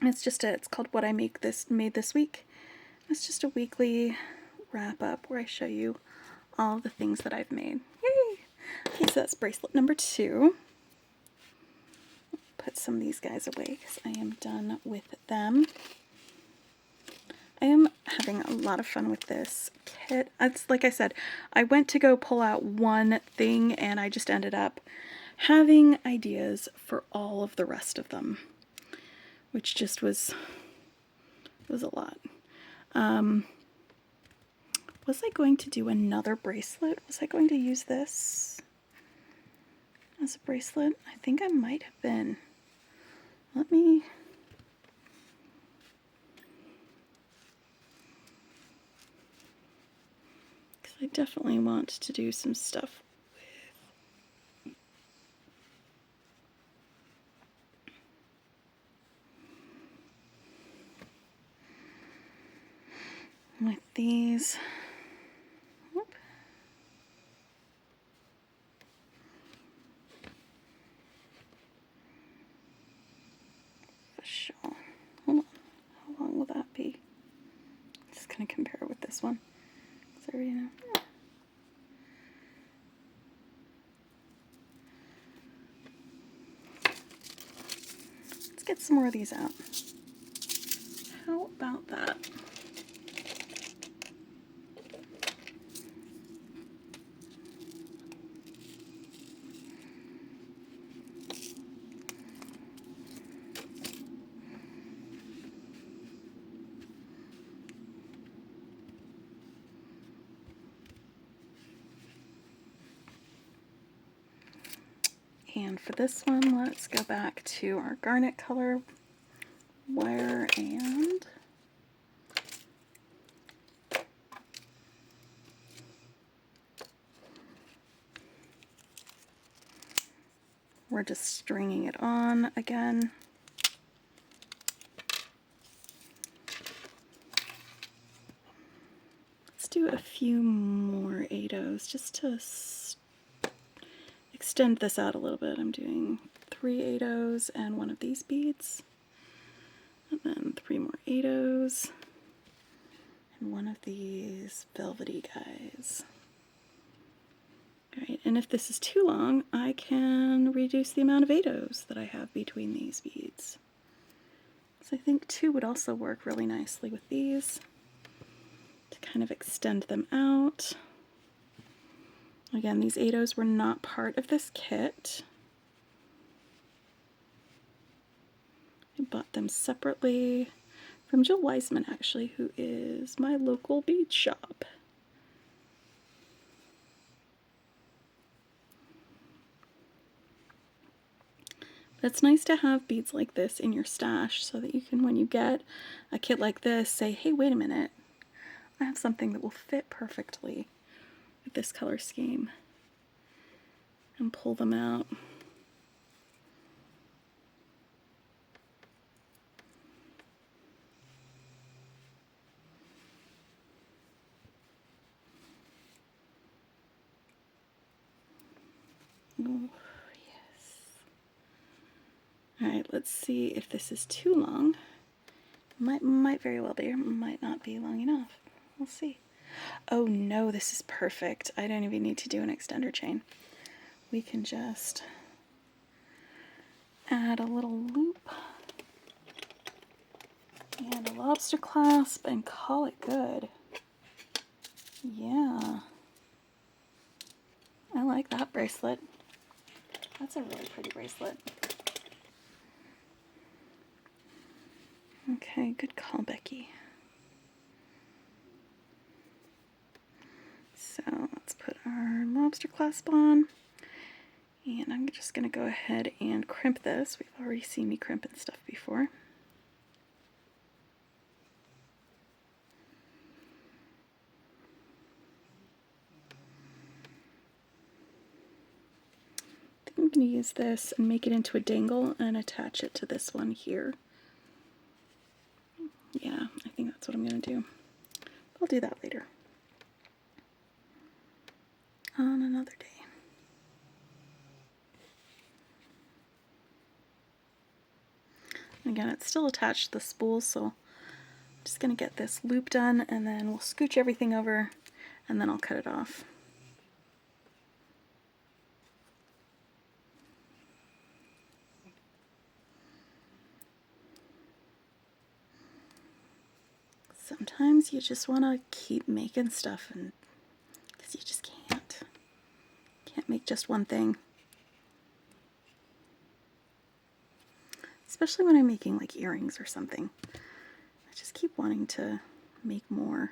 It's called What I Made This Week. It's just a weekly wrap up where I show you all of the things that I've made. Yay! Okay, so that's bracelet number 2. Put some of these guys away because I am done with them. I am having a lot of fun with this kit. It's like I said, I went to go pull out one thing and I just ended up having ideas for all of the rest of them, which just was a lot. Was I going to do another bracelet? Was I going to use this as a bracelet? I think I might have been. Let me... because I definitely want to do some stuff with these. Whoop. For sure. Hold on. How long will that be? Just gonna compare with this one. So, you know. Let's get some more of these out. How about that? And for this one, let's go back to our garnet color wire and we're just stringing it on again. few more 8-ohs just to extend this out a little bit. I'm doing 3 8-ohs and one of these beads, and then 3 more 8-ohs and one of these velvety guys. Alright, and if this is too long, I can reduce the amount of 8-ohs that I have between these beads. So I think 2 would also work really nicely with these to kind of extend them out. Again, these 8-ohs were not part of this kit. I bought them separately from Jill Wiseman, actually, who is my local bead shop. But it's nice to have beads like this in your stash so that you can, when you get a kit like this, say, hey, wait a minute, I have something that will fit perfectly with this color scheme, and pull them out. Oh, yes. Alright, let's see if this is too long. Might very well be, or might not be long enough. We'll see. Oh no, this is perfect. I don't even need to do an extender chain. We can just add a little loop and a lobster clasp and call it good. Yeah. I like that bracelet. That's a really pretty bracelet. Okay, good call, Becky. So let's put our lobster clasp on. And I'm just going to go ahead and crimp this. We've already seen me crimping stuff before. I think I'm going to use this and make it into a dangle and attach it to this one here. Yeah, I think that's what I'm going to do. I'll do that later. On another day. Again, it's still attached to the spool, so I'm just going to get this loop done, and then we'll scooch everything over, and then I'll cut it off. Sometimes you just want to keep making stuff, and because you just can't make just one thing. Especially when I'm making like earrings or something. I just keep wanting to make more.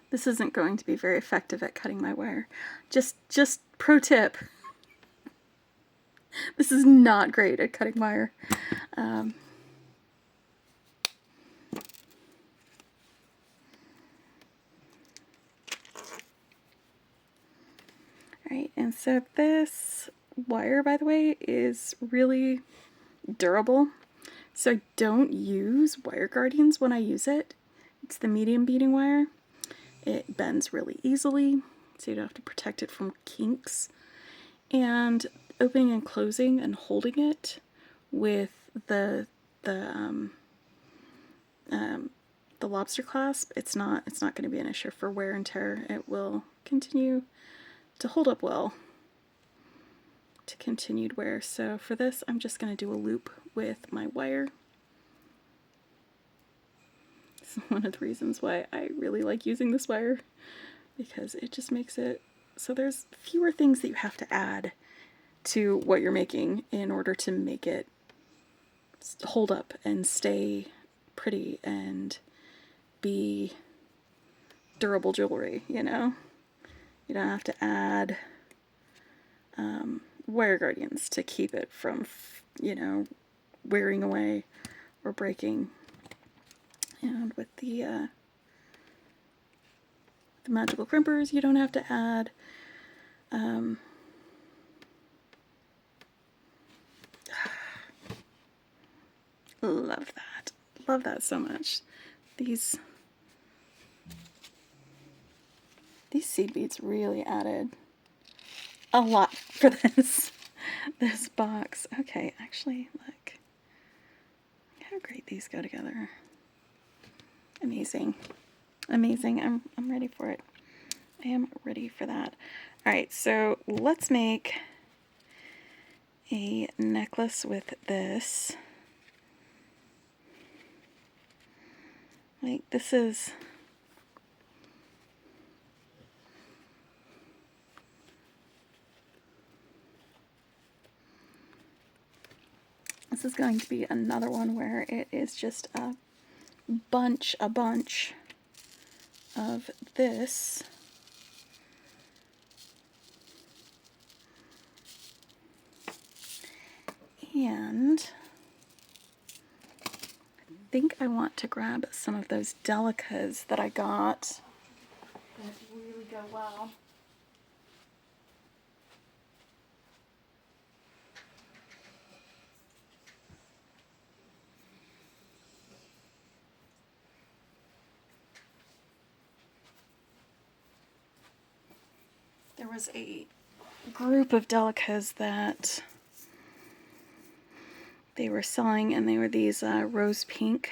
This isn't going to be very effective at cutting my wire. Just pro tip. This is not great at cutting wire. Alright, and so this wire, by the way, is really durable. So don't use wire guardians when I use it. It's the medium beading wire. It bends really easily, so you don't have to protect it from kinks. And opening and closing and holding it with the lobster clasp, it's not going to be an issue for wear and tear. It will continue to hold up well to continued wear. So for this, I'm just going to do a loop with my wire. This is one of the reasons why I really like using this wire, because it just makes it so there's fewer things that you have to add to what you're making in order to make it hold up and stay pretty and be durable jewelry, you know? You don't have to add wire guardians to keep it from, you know, wearing away or breaking. And with the magical crimpers, you don't have to add love that. Love that so much. These seed beads really added a lot for this box. Okay, actually, look how great these go together. Amazing. Amazing. I'm ready for it. I am ready for that. All right, so let's make a necklace with this. Like, this is going to be another one where it is just a bunch of this. And I think I want to grab some of those delicas that I got that really go well. There was a group of delicas that they were selling, and they were these rose pink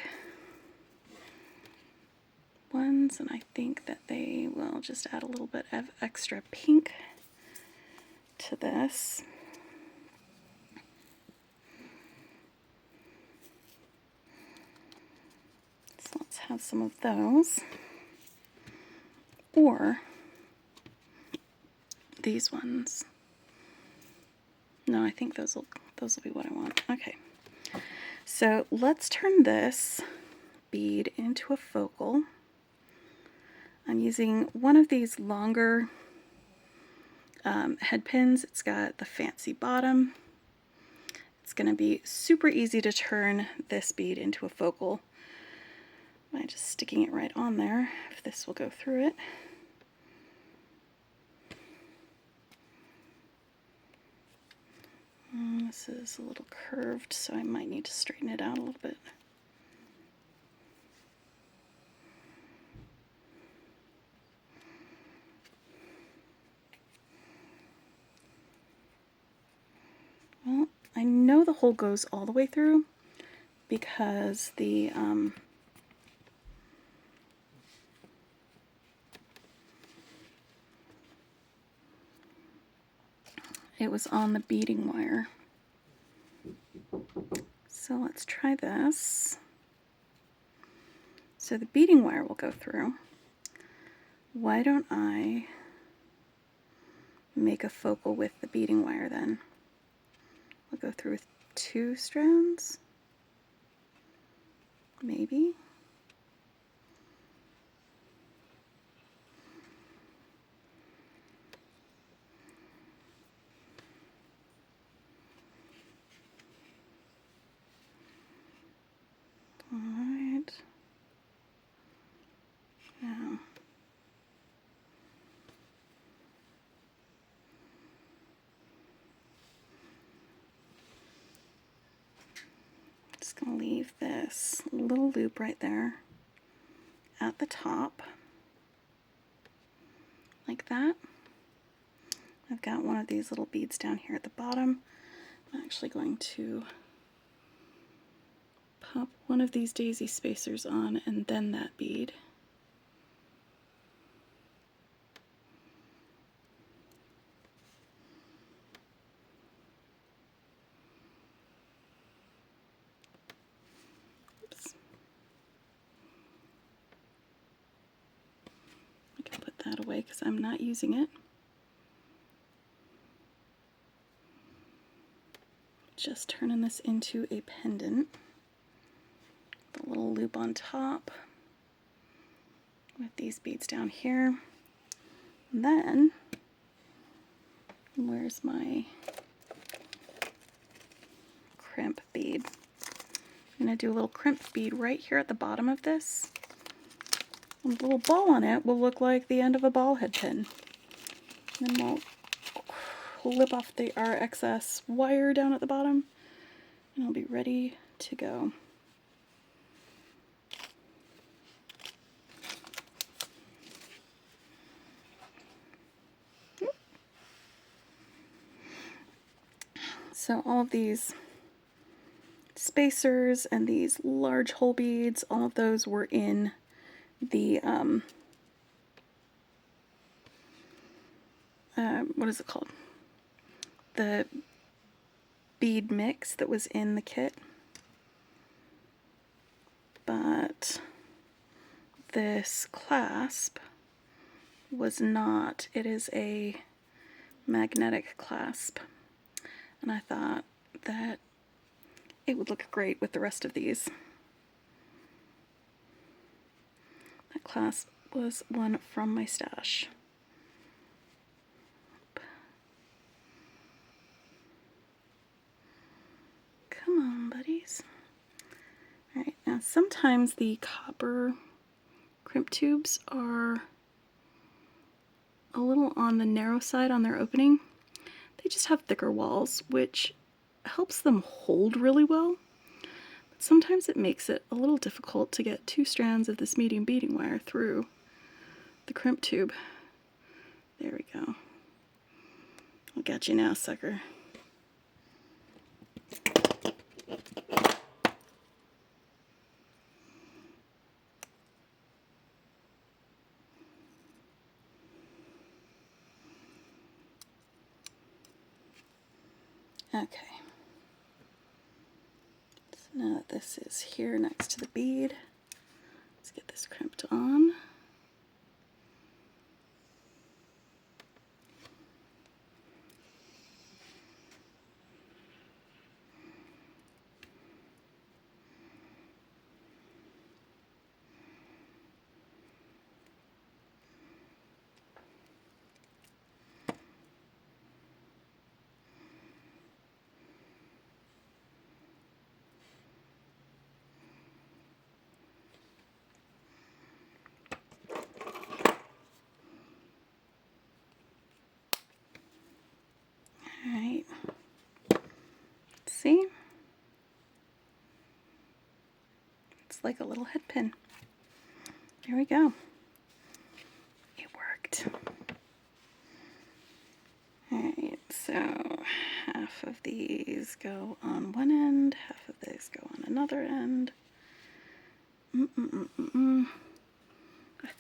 ones, and I think that they will just add a little bit of extra pink to this. So let's have some of those. Or these ones. No, I think those will be what I want. Okay. So let's turn this bead into a focal. I'm using one of these longer head pins. It's got the fancy bottom. It's going to be super easy to turn this bead into a focal by just sticking it right on there, if this will go through it. This is a little curved, so I might need to straighten it out a little bit. Well, I know the hole goes all the way through because the it was on the beading wire. So let's try this. So the beading wire will go through. Why don't I make a focal with the beading wire then? We'll go through with 2 strands, maybe. All right. Now, just going to leave this little loop right there at the top, like that. I've got one of these little beads down here at the bottom. I'm actually going to pop one of these daisy spacers on and then that bead. Oops. I can put that away because I'm not using it. Just turning this into a pendant. The little loop on top with these beads down here. And then, where's my crimp bead. I'm going to do a little crimp bead right here at the bottom of this. And the little ball on it will look like the end of a ball head pin. And then we'll clip off our excess wire down at the bottom, and I'll be ready to go. So all of these spacers and these large hole beads, all of those were in the what is it called? The bead mix that was in the kit. But this clasp was not. It is a magnetic clasp. And I thought that it would look great with the rest of these. That clasp was one from my stash. Come on, buddies. Alright, now sometimes the copper crimp tubes are a little on the narrow side on their opening. They just have thicker walls, which helps them hold really well. But sometimes it makes it a little difficult to get 2 strands of this medium beading wire through the crimp tube. There we go. I'll get you now, sucker. Okay. So now that this is here next to the bead, let's get this crimped on. Alright, see? It's like a little head pin. There we go. It worked. Alright, so half of these go on one end, half of these go on another end. I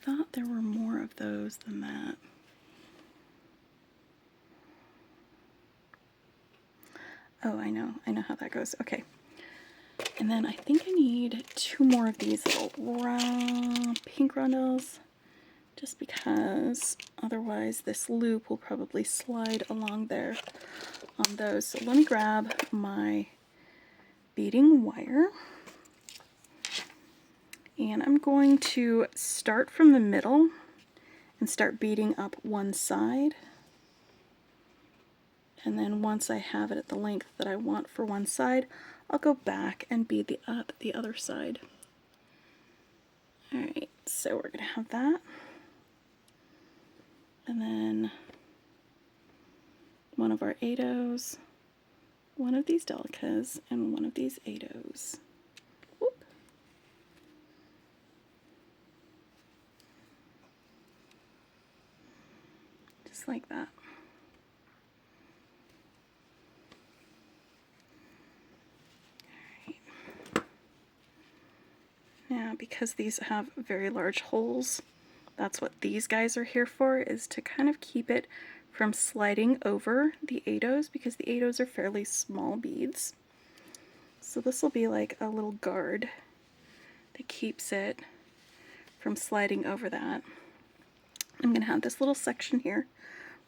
thought there were more of those than that. Oh, I know how that goes. Okay. And then I think I need 2 more of these little pink rondelles, just because otherwise this loop will probably slide along there on those. So let me grab my beading wire, and I'm going to start from the middle and start beading up one side. And then once I have it at the length that I want for one side, I'll go back and bead the other side. Alright, so we're going to have that. And then one of our 8-ohs, one of these delicas, and one of these 8-ohs. Whoop. Just like that. Now, because these have very large holes, that's what these guys are here for, is to kind of keep it from sliding over the 8-ohs, because the 8-ohs are fairly small beads. So this will be like a little guard that keeps it from sliding over that. I'm going to have this little section here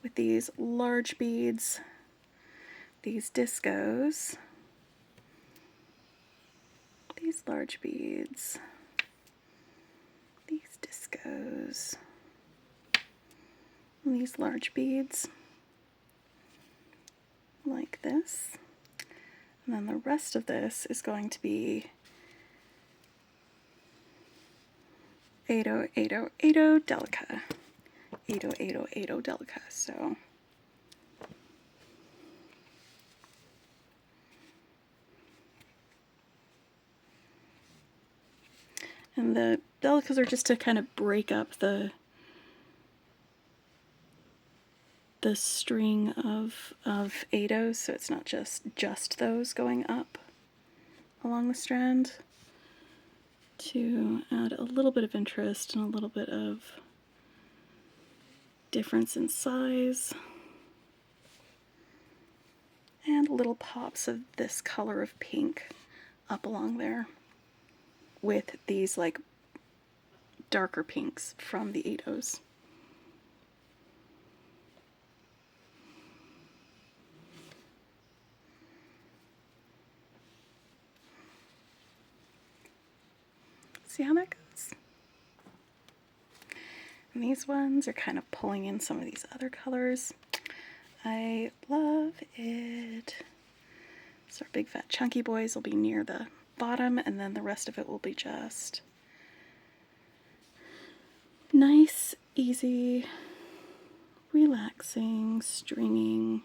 with these large beads, these discos, these large beads, these discos, and these large beads, like this. And then the rest of this is going to be 808080 delica. 808080 delica. So and the delicas are just to kind of break up the string of eightos, so it's not just those going up along the strand, to add a little bit of interest and a little bit of difference in size, and little pops of this color of pink up along there with these like darker pinks from the eightos. See how that goes? And these ones are kind of pulling in some of these other colors. I love it. So our big fat chunky boys will be near the bottom, and then the rest of it will be just nice, easy, relaxing, stringing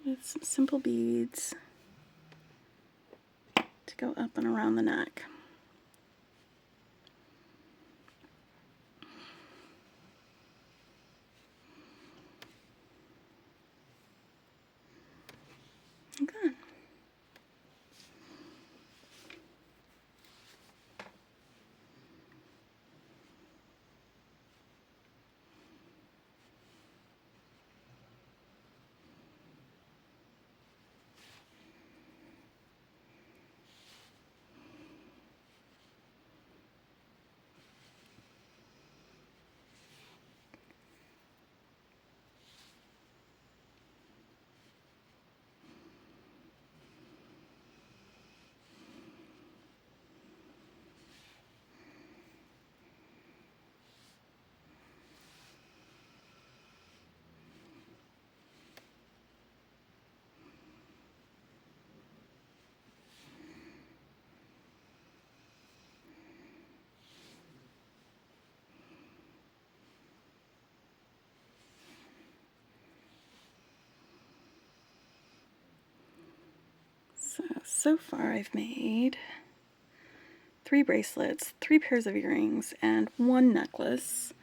with some simple beads to go up and around the neck. Good. So far I've made 3 bracelets, 3 pairs of earrings, and 1 necklace.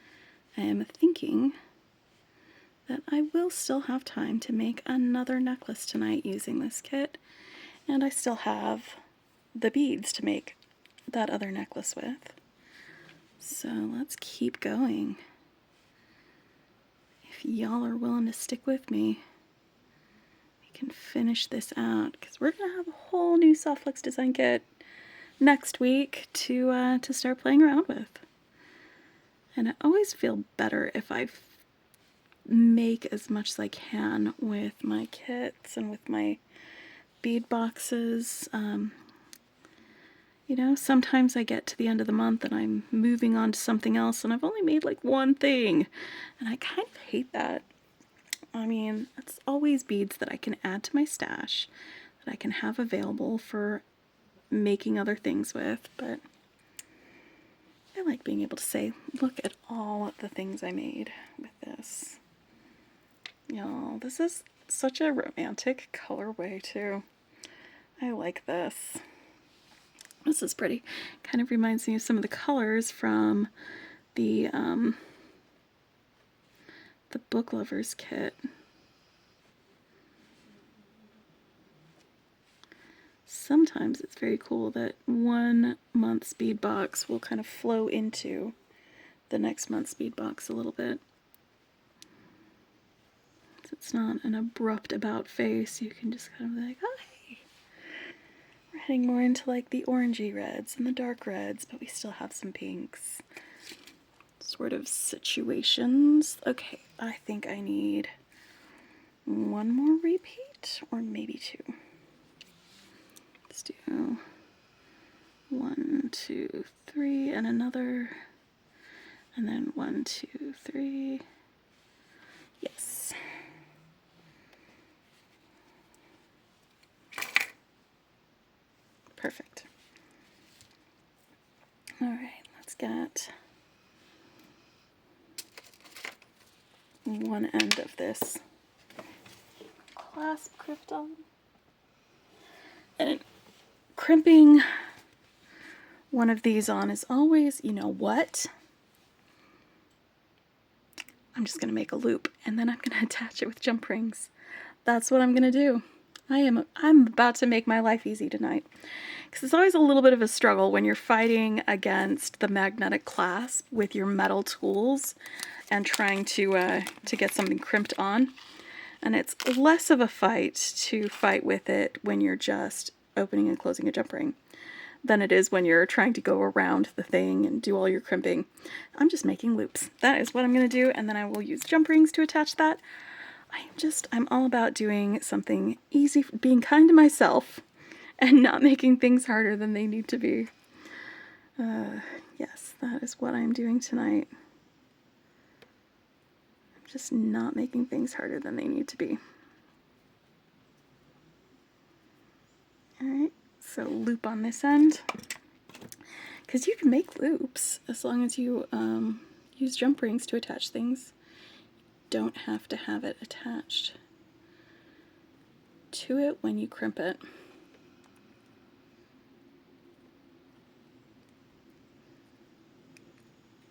I am thinking that I will still have time to make another necklace tonight using this kit, and I still have the beads to make that other necklace with. So let's keep going. If y'all are willing to stick with me, we can finish this out, because we're going to have a whole new Softflex design kit next week to start playing around with. And I always feel better if I make as much as I can with my kits and with my bead boxes. You know, sometimes I get to the end of the month and I'm moving on to something else and I've only made like one thing, and I kind of hate that. I mean, it's always beads that I can add to my stash, that I can have available for making other things with, but I like being able to say, look at all the things I made with this. Y'all, this is such a romantic colorway too. I like this. This is pretty. Kind of reminds me of some of the colors from the Book Lovers kit. Sometimes it's very cool that 1 month's bead box will kind of flow into the next month's bead box a little bit. So it's not an abrupt about face. You can just kind of be like, oh hey, we're heading more into like the orangey reds and the dark reds, but we still have some pinks. Sort of situations. Okay, I think I need 1 more repeat, or maybe 2. Let's do 1, 2, 3, and another, and then 1, 2, 3. Yes. Perfect. All right, let's get one end of this clasp crypt on. And crimping one of these on is always, you know what? I'm just gonna make a loop and then I'm gonna attach it with jump rings. That's what I'm gonna do. I'm about to make my life easy tonight. Because it's always a little bit of a struggle when you're fighting against the magnetic clasp with your metal tools and trying to get something crimped on. And it's less of a fight to fight with it when you're just opening and closing a jump ring than it is when you're trying to go around the thing and do all your crimping. I'm just making loops. That is what I'm going to do, and then I will use jump rings to attach that. I'm all about doing something easy, being kind to myself, and not making things harder than they need to be. Yes, that is what I'm doing tonight. I'm just not making things harder than they need to be. Alright, so loop on this end. Because you can make loops as long as you use jump rings to attach things. You don't have to have it attached to it when you crimp it.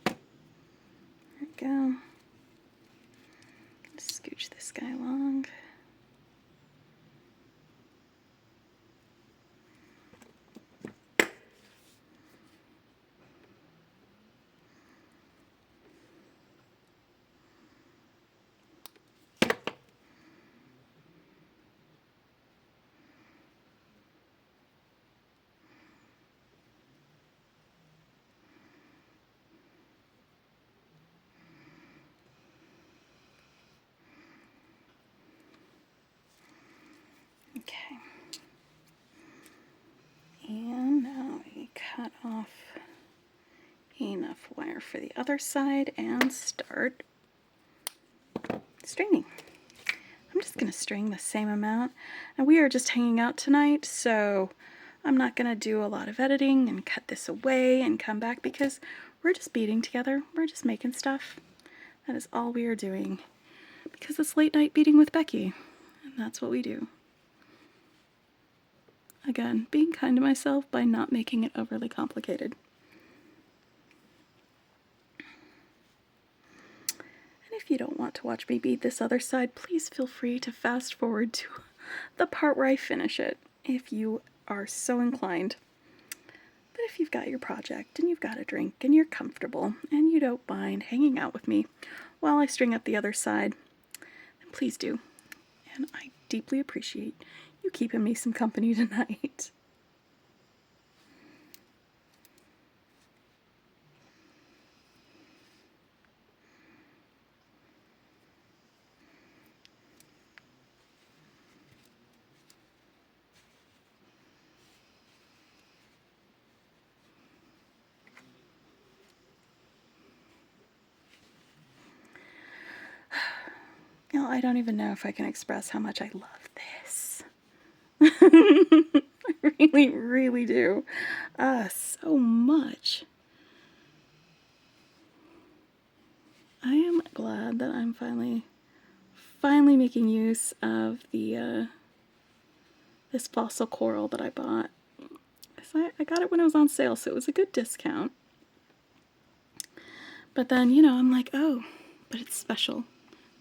There we go. Scooch this guy along. Okay. And now we cut off enough wire for the other side and start stringing. I'm just going to string the same amount. And we are just hanging out tonight, so I'm not going to do a lot of editing and cut this away and come back because we're just beading together. We're just making stuff. That is all we are doing because it's late night beading with Becky, and that's what we do. Again, being kind to myself by not making it overly complicated. And if you don't want to watch me bead this other side, please feel free to fast forward to the part where I finish it, if you are so inclined. But if you've got your project and you've got a drink and you're comfortable and you don't mind hanging out with me while I string up the other side, then please do. And I deeply appreciate you keeping me some company tonight. You know, I don't even know if I can express how much I love this. I really, really do. So much. I am glad that I'm finally making use of the this fossil coral that I bought. I got it when it was on sale, so it was a good discount. But then, you know, I'm like, oh, but it's special.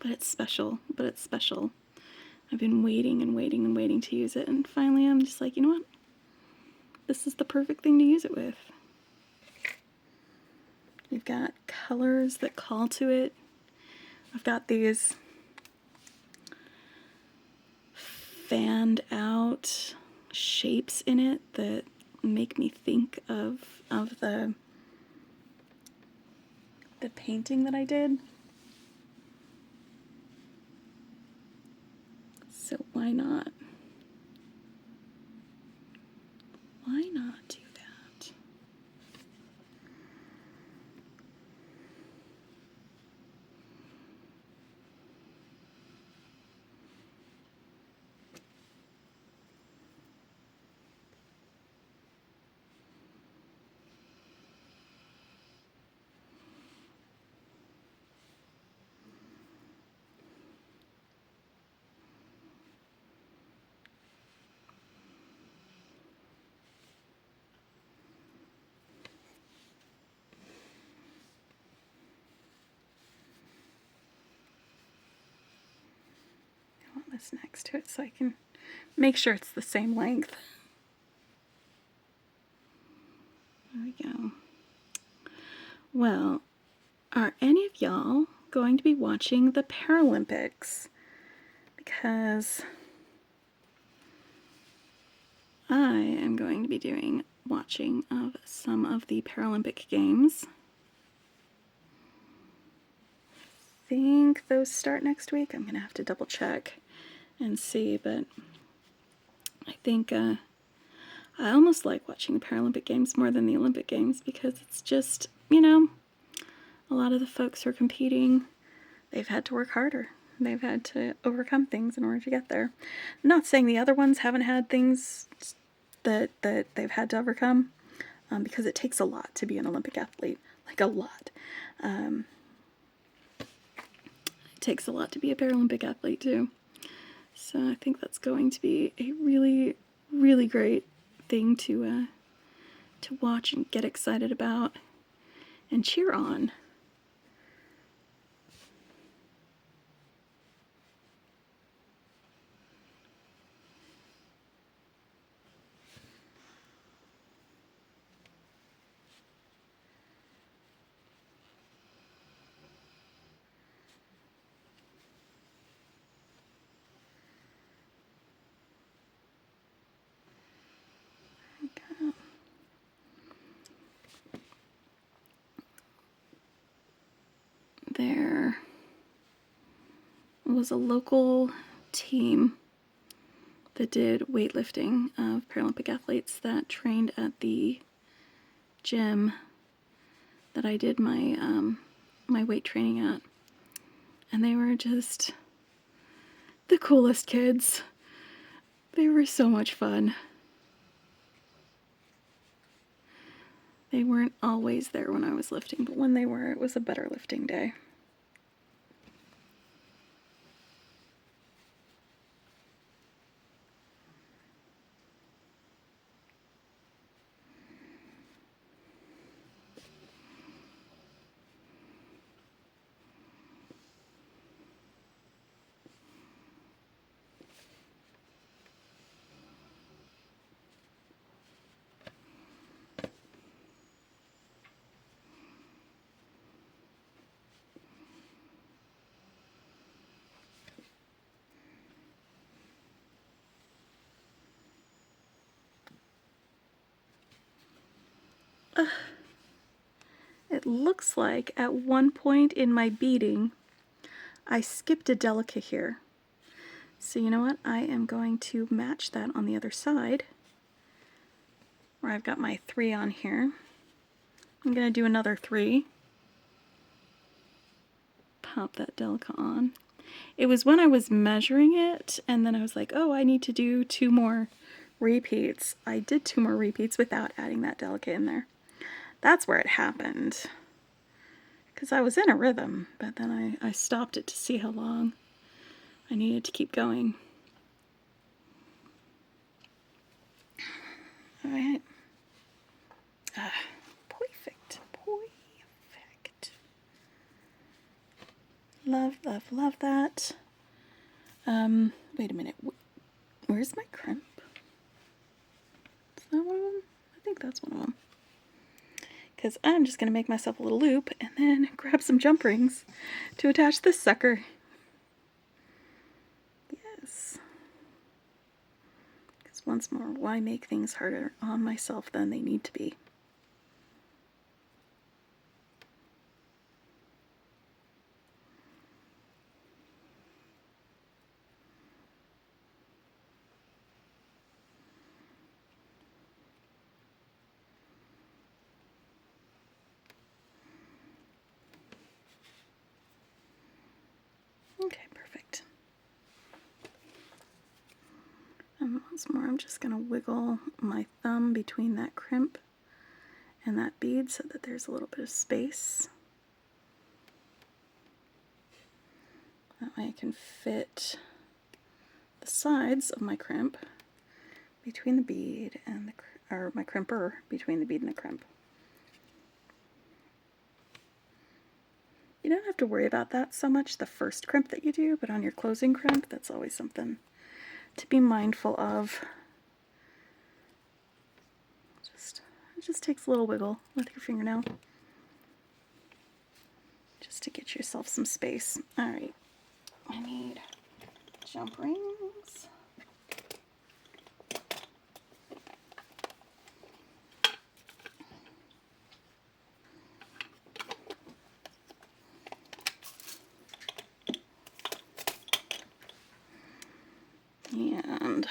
But it's special. But it's special. I've been waiting and waiting and waiting to use it, and finally I'm just like, you know what? This is the perfect thing to use it with. You've got colors that call to it. I've got these fanned out shapes in it that make me think of the painting that I did. So why not? Why not do that? this next to it so I can make sure it's the same length. There we go. Well, are any of y'all going to be watching the Paralympics? Because I am going to be doing watching of some of the Paralympic games. I think those start next week. I'm gonna have to double check and see, but I think I almost like watching the Paralympic games more than the Olympic games because it's just, you know, a lot of the folks who are competing, they've had to work harder. They've had to overcome things in order to get there. I'm not saying the other ones haven't had things that they've had to overcome, because it takes a lot to be an Olympic athlete, like a lot. It takes a lot to be a Paralympic athlete too. So I think that's going to be a really, really great thing to watch and get excited about and cheer on. There was a local team that did weightlifting of Paralympic athletes that trained at the gym that I did my my weight training at, and they were just the coolest kids. They were so much fun. They weren't always there when I was lifting, but when they were, it was a better lifting day. It looks like at one point in my beading, I skipped a delica here. So you know what? I am going to match that on the other side, where I've got my 3 on here. I'm going to do another 3. Pop that delica on. It was when I was measuring it, and then I was like, oh, I need to do 2 more repeats. I did 2 more repeats without adding that delica in there. That's where it happened. Because I was in a rhythm, but then I stopped it to see how long I needed to keep going. All right. Perfect. Perfect. Love, love, love that. Wait a minute. Where's my crimp? Is that one of them? I think that's one of them. Because I'm just going to make myself a little loop and then grab some jump rings to attach this sucker. Yes. Because once more, why make things harder on myself than they need to be? Okay, perfect. And once more, I'm just going to wiggle my thumb between that crimp and that bead so that there's a little bit of space. That way I can fit the sides of my crimp between the bead and the, or my crimper between the bead and the crimp. You You don't have to worry about that so much the first crimp that you do, but on your closing crimp, that's always something to be mindful of. It just takes a little wiggle with your fingernail just to get yourself some space. All right, I need jump rings. And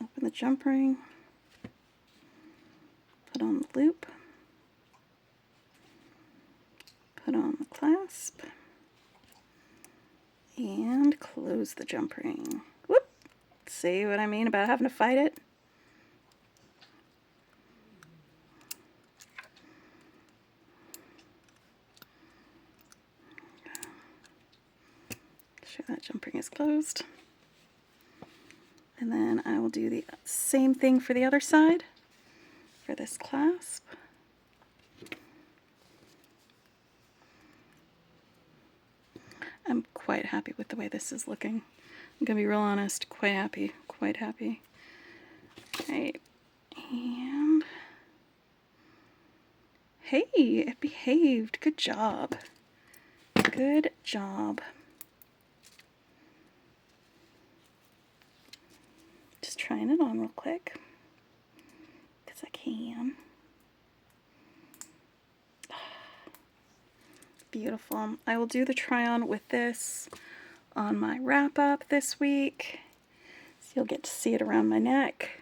open the jump ring, put on the loop, put on the clasp, and close the jump ring. Whoop! See what I mean about having to fight it? Sure that jump ring is closed. And then I will do the same thing for the other side for this clasp. I'm quite happy with the way this is looking. I'm gonna be real honest, quite happy, quite happy. Right, and hey, it behaved. Good job. Good job. Just trying it on real quick, because I can. Beautiful. I will do the try on with this on my wrap up this week, so you'll get to see it around my neck.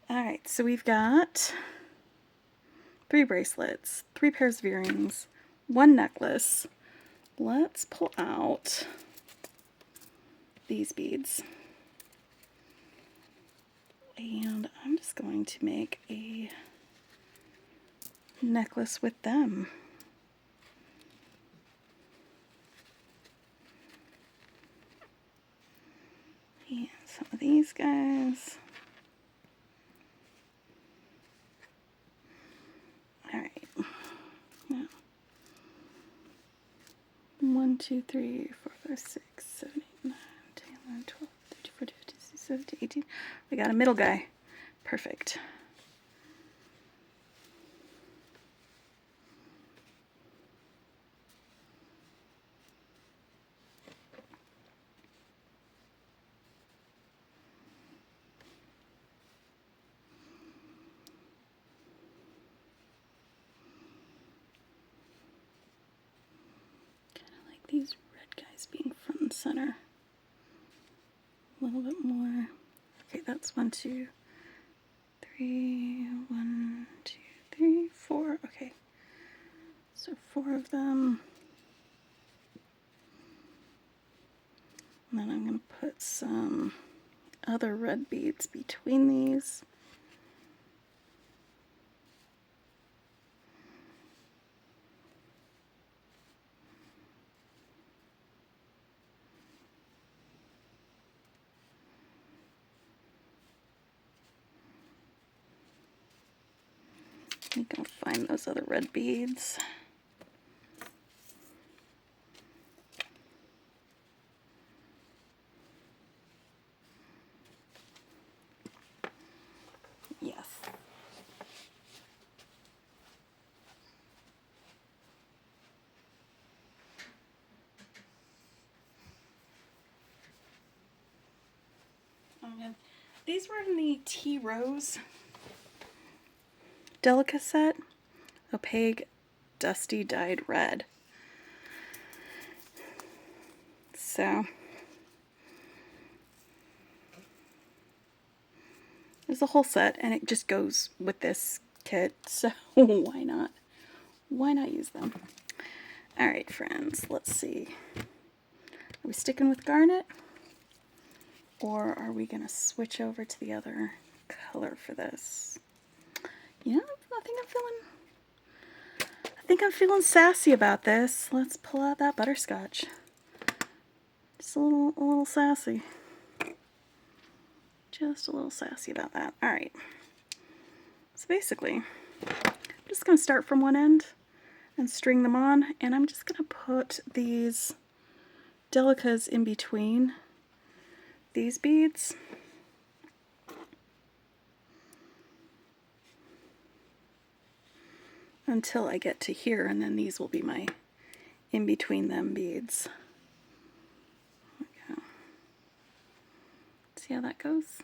Alright, so we've got 3 bracelets, 3 pairs of earrings, 1 necklace. Let's pull out these beads. And I'm just going to make a necklace with them. And some of these guys. Alright. Now, 1, 2, 3, 4, 5, 6, 7, 8, 9, 10, 11, 12, 13, 14, 15, 16, 17, 18. We got a middle guy. Perfect. These red guys being front and center. A little bit more. Okay, that's 1, 2, 3, 1, 2, 3, 4. Okay, so 4 of them. And then I'm going to put some other red beads between these. I'm going to find those other red beads. Yes. These were in the Tea Rose Delica set, opaque, dusty dyed red. So there's a whole set, and it just goes with this kit. So why not? Why not use them? All right, friends. Let's see. Are we sticking with garnet, or are we gonna switch over to the other color for this? Yeah, I think I'm feeling sassy about this. Let's pull out that butterscotch. Just a little sassy. Just a little sassy about that. All right. So basically, I'm just going to start from one end and string them on, and I'm just going to put these delicas in between these beads. Until I get to here, and then these will be my in between them beads. Okay. See how that goes?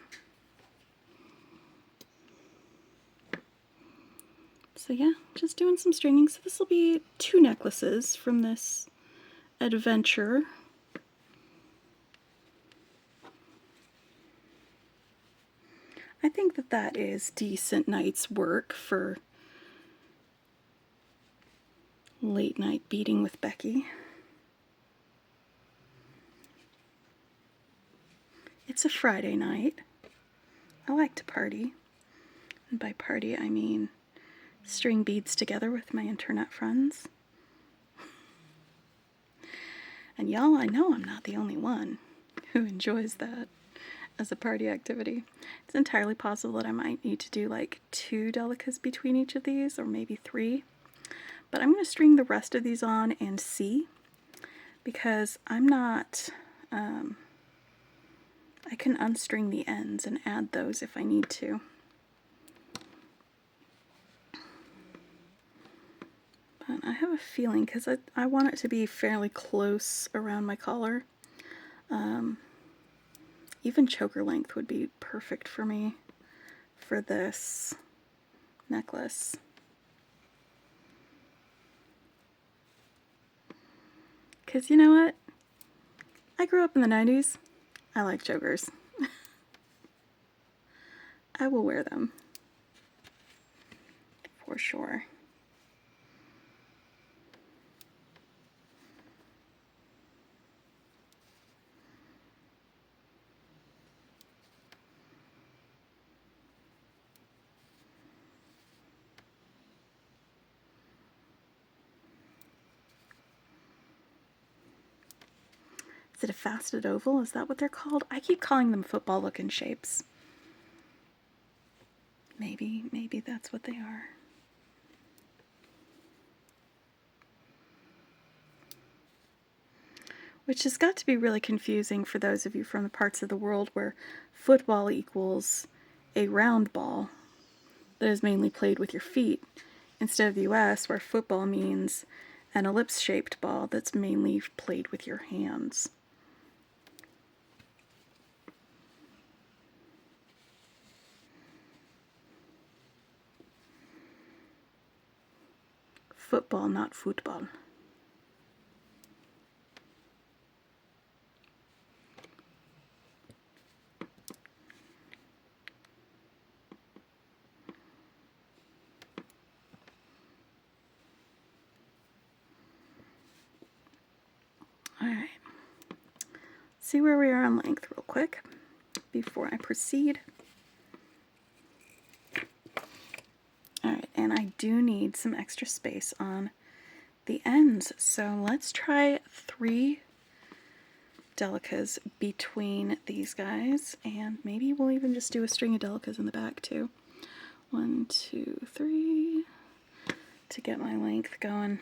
So yeah, just doing some stringing. So this will be 2 necklaces from this adventure. I think that that is decent night's work for late night beading with Beki. It's a Friday night. I like to party. And by party, I mean string beads together with my internet friends. And y'all, I know I'm not the only one who enjoys that as a party activity. It's entirely possible that I might need to do like 2 delicas between each of these, or maybe 3. But I'm going to string the rest of these on and see, because I'm not, I can unstring the ends and add those if I need to. But I have a feeling, because I want it to be fairly close around my collar. Even choker length would be perfect for me for this necklace. Because you know what? I grew up in the 90s. I like chokers. I will wear them. For sure. Is it a faceted oval? Is that what they're called? I keep calling them football-looking shapes. Maybe that's what they are. Which has got to be really confusing for those of you from the parts of the world where football equals a round ball that is mainly played with your feet, instead of the US, where football means an ellipse-shaped ball that's mainly played with your hands. Football, not football. Alright, see where we are on length real quick before I proceed. Alright, and I do need some extra space on the ends, so let's try 3 delicas between these guys, and maybe we'll even just do a string of delicas in the back too. 1, 2, 3 to get my length going.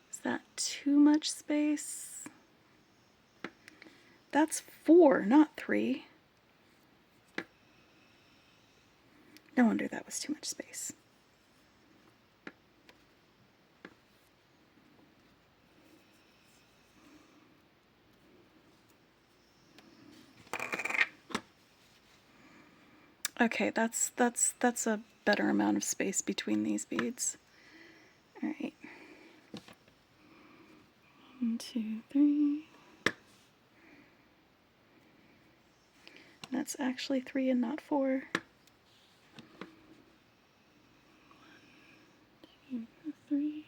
Is that too much space? That's 4, not 3. No wonder that was too much space. Okay, that's a better amount of space between these beads. All right. 1, 2, 3. That's actually 3 and not 4. 1, 2, 3.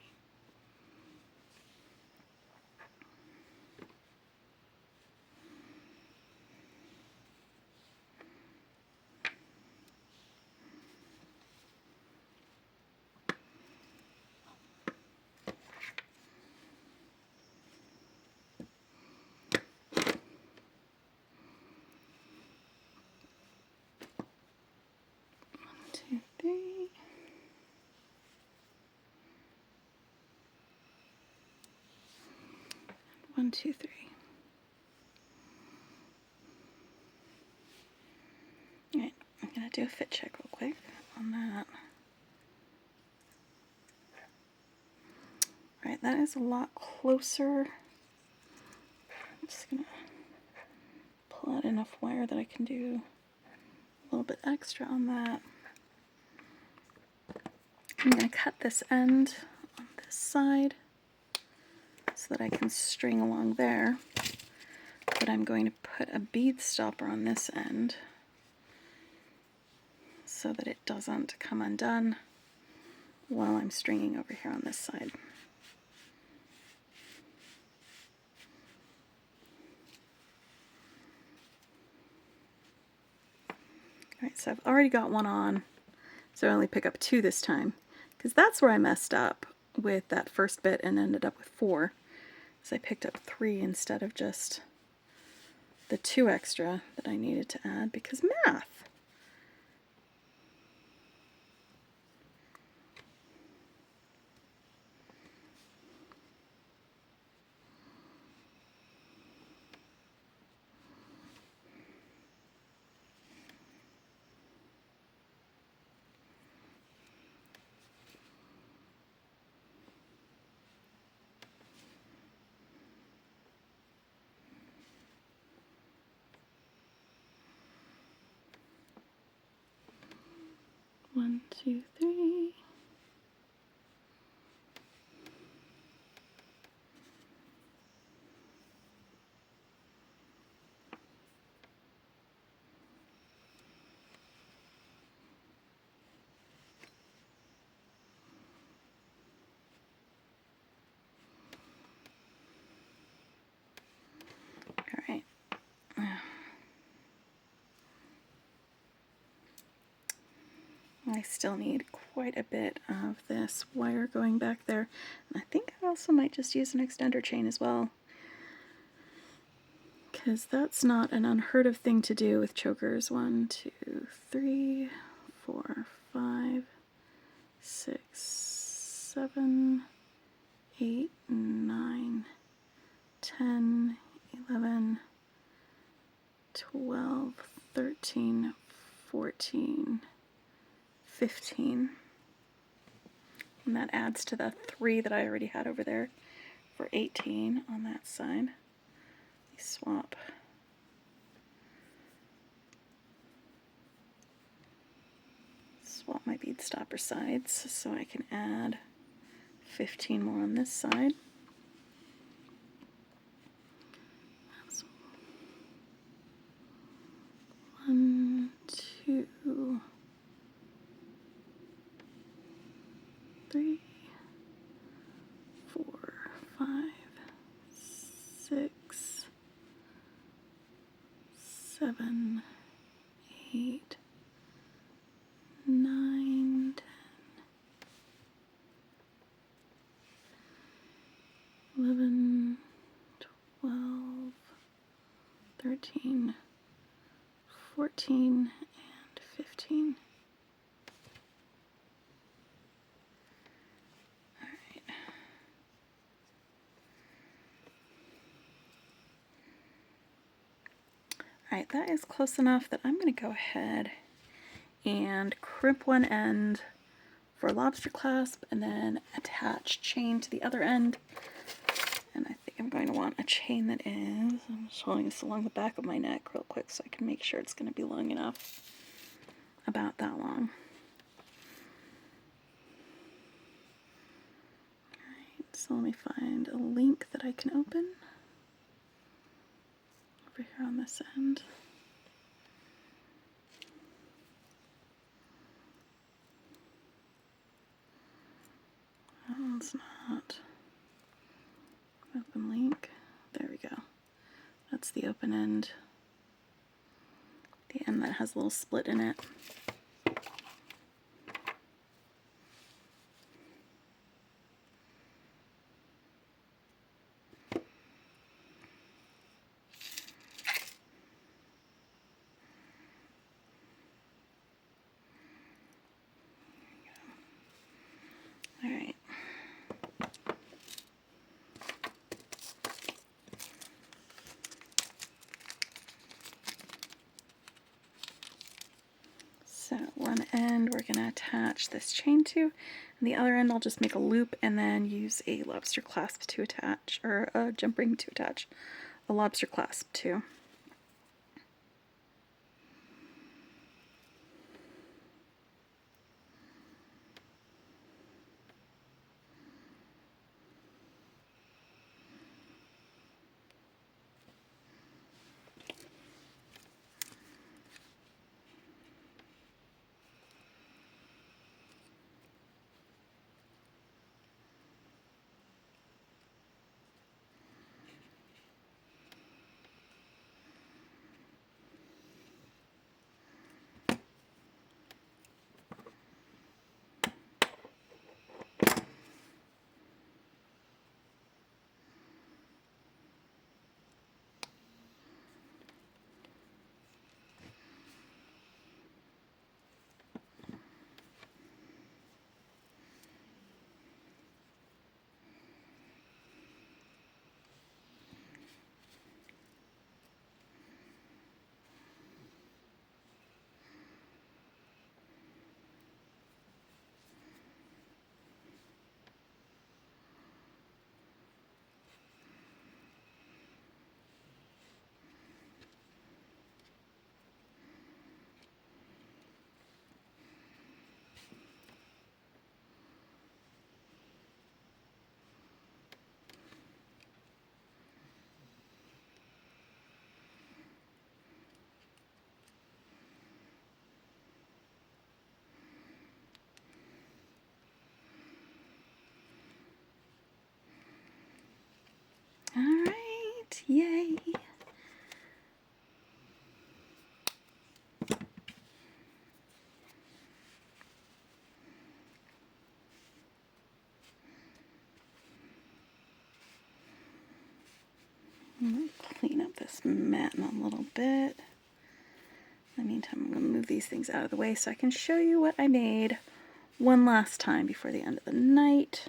2, 3. All right, I'm gonna do a fit check real quick on that. All right, that is a lot closer. I'm just gonna pull out enough wire that I can do a little bit extra on that. I'm gonna cut this end on this side so that I can string along there. But I'm going to put a bead stopper on this end so that it doesn't come undone while I'm stringing over here on this side. Alright, so I've already got one on, so I only pick up 2 this time, because that's where I messed up with that first bit and ended up with 4. So I picked up 3 instead of just the 2 extra that I needed to add, because math. One, 2, 3. All right. I still need quite a bit of this wire going back there. And I think I also might just use an extender chain as well, because that's not an unheard of thing to do with chokers. 1, 2, 3, 4, 5, 6, 7, 8, 9, 10, 11, 12, 13, 14, 15. And that adds to the 3 that I already had over there for 18 on that side. Swap. Swap my bead stopper sides so I can add 15 more on this side. That's 1, 2, 3, 4, 5, 6, 7, 8, 9, 10, 11, 12, 13, 14, and 15. Alright, that is close enough that I'm going to go ahead and crimp one end for a lobster clasp and then attach chain to the other end. And I think I'm going to want a chain that is, I'm just holding this along the back of my neck real quick so I can make sure it's going to be long enough. About that long. Alright, so let me find a link that I can open. Over here on this end. That one's not open link. There we go. That's the open end. The end that has a little split in it. end we're going to attach this chain to, and the other end I'll just make a loop and then use a lobster clasp to attach, or a jump ring to attach a lobster clasp to. Alright, yay! I'm going to clean up this mat a little bit. In the meantime, I'm going to move these things out of the way so I can show you what I made one last time before the end of the night.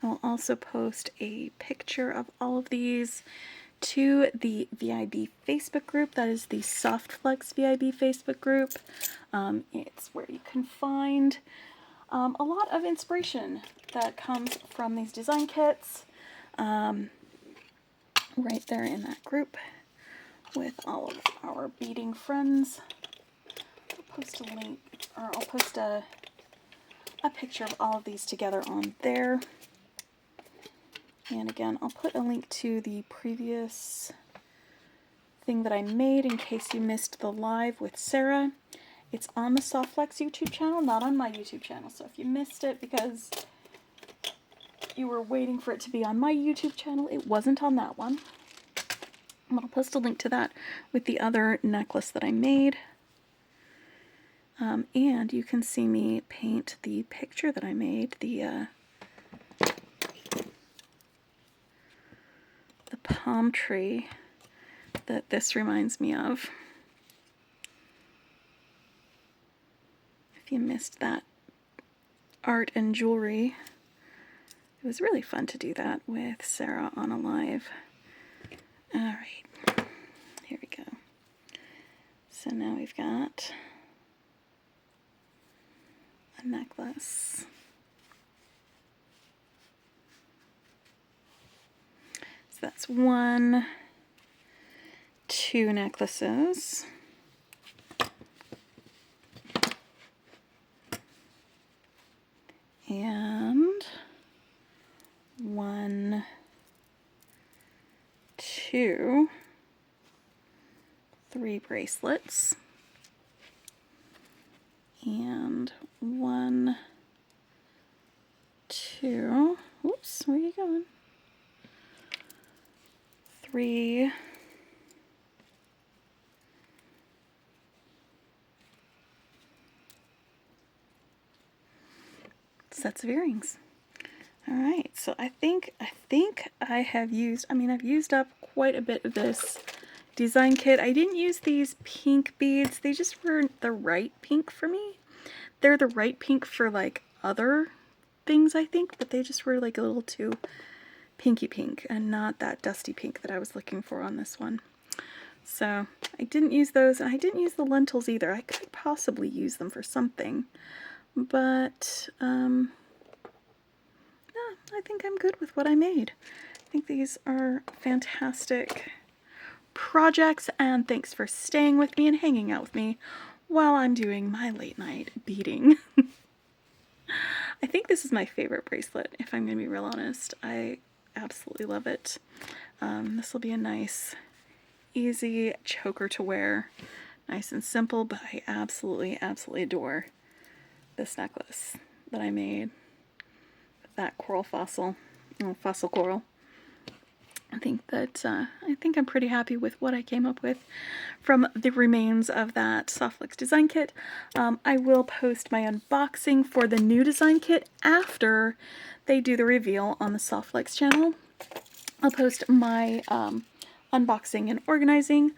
I'll also post a picture of all of these to the VIB Facebook group. That is the Softflex VIB Facebook group. It's where you can find a lot of inspiration that comes from these design kits. Right there in that group with all of our beading friends. I'll post a link, or I'll post a picture of all of these together on there. And again, I'll put a link to the previous thing that I made in case you missed the live with Sarah. It's on the Softflex YouTube channel, not on my YouTube channel. So if you missed it because you were waiting for it to be on my YouTube channel, it wasn't on that one. I'll post a link to that with the other necklace that I made. And you can see me paint the picture that I made, the palm tree that this reminds me of. If you missed that art and jewelry, it was really fun to do that with Sarah on a live. Alright, here we go. So now we've got a necklace. So that's 1, 2 necklaces. And 1, 2, 3 bracelets. And 1, 2, whoops, where are you going? 3 sets of earrings. All right, so I think I have used, I've used up quite a bit of this design kit. I didn't use these pink beads. They just weren't the right pink for me. They're the right pink for like other things, I think, but they just were like a little too pinky pink and not that dusty pink that I was looking for on this one. So I didn't use those, and I didn't use the lentils either. I could possibly use them for something, but no, I think I'm good with what I made. I think these are fantastic projects, and thanks for staying with me and hanging out with me while I'm doing my late night beading. I think this is my favorite bracelet, if I'm going to be real honest. I absolutely love it. This will be a nice, easy choker to wear. Nice and simple, but I absolutely, absolutely adore this necklace that I made with that coral fossil, fossil coral. I think I'm pretty happy with what I came up with from the remains of that Softflex design kit. I will post my unboxing for the new design kit after they do the reveal on the Softflex channel. I'll post my unboxing and organizing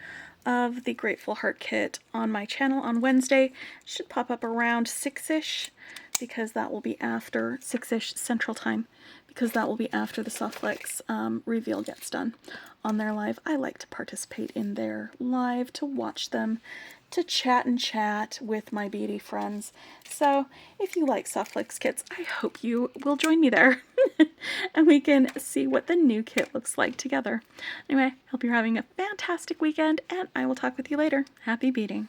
of the Grateful Heart kit on my channel on Wednesday. It should pop up around 6-ish, because that will be after 6-ish Central Time, because that will be after the Softflex reveal gets done on their live. I like to participate in their live, to watch them, to chat and chat with my beady friends. So if you like Softflex kits, I hope you will join me there and we can see what the new kit looks like together. Anyway, hope you're having a fantastic weekend, and I will talk with you later. Happy beading.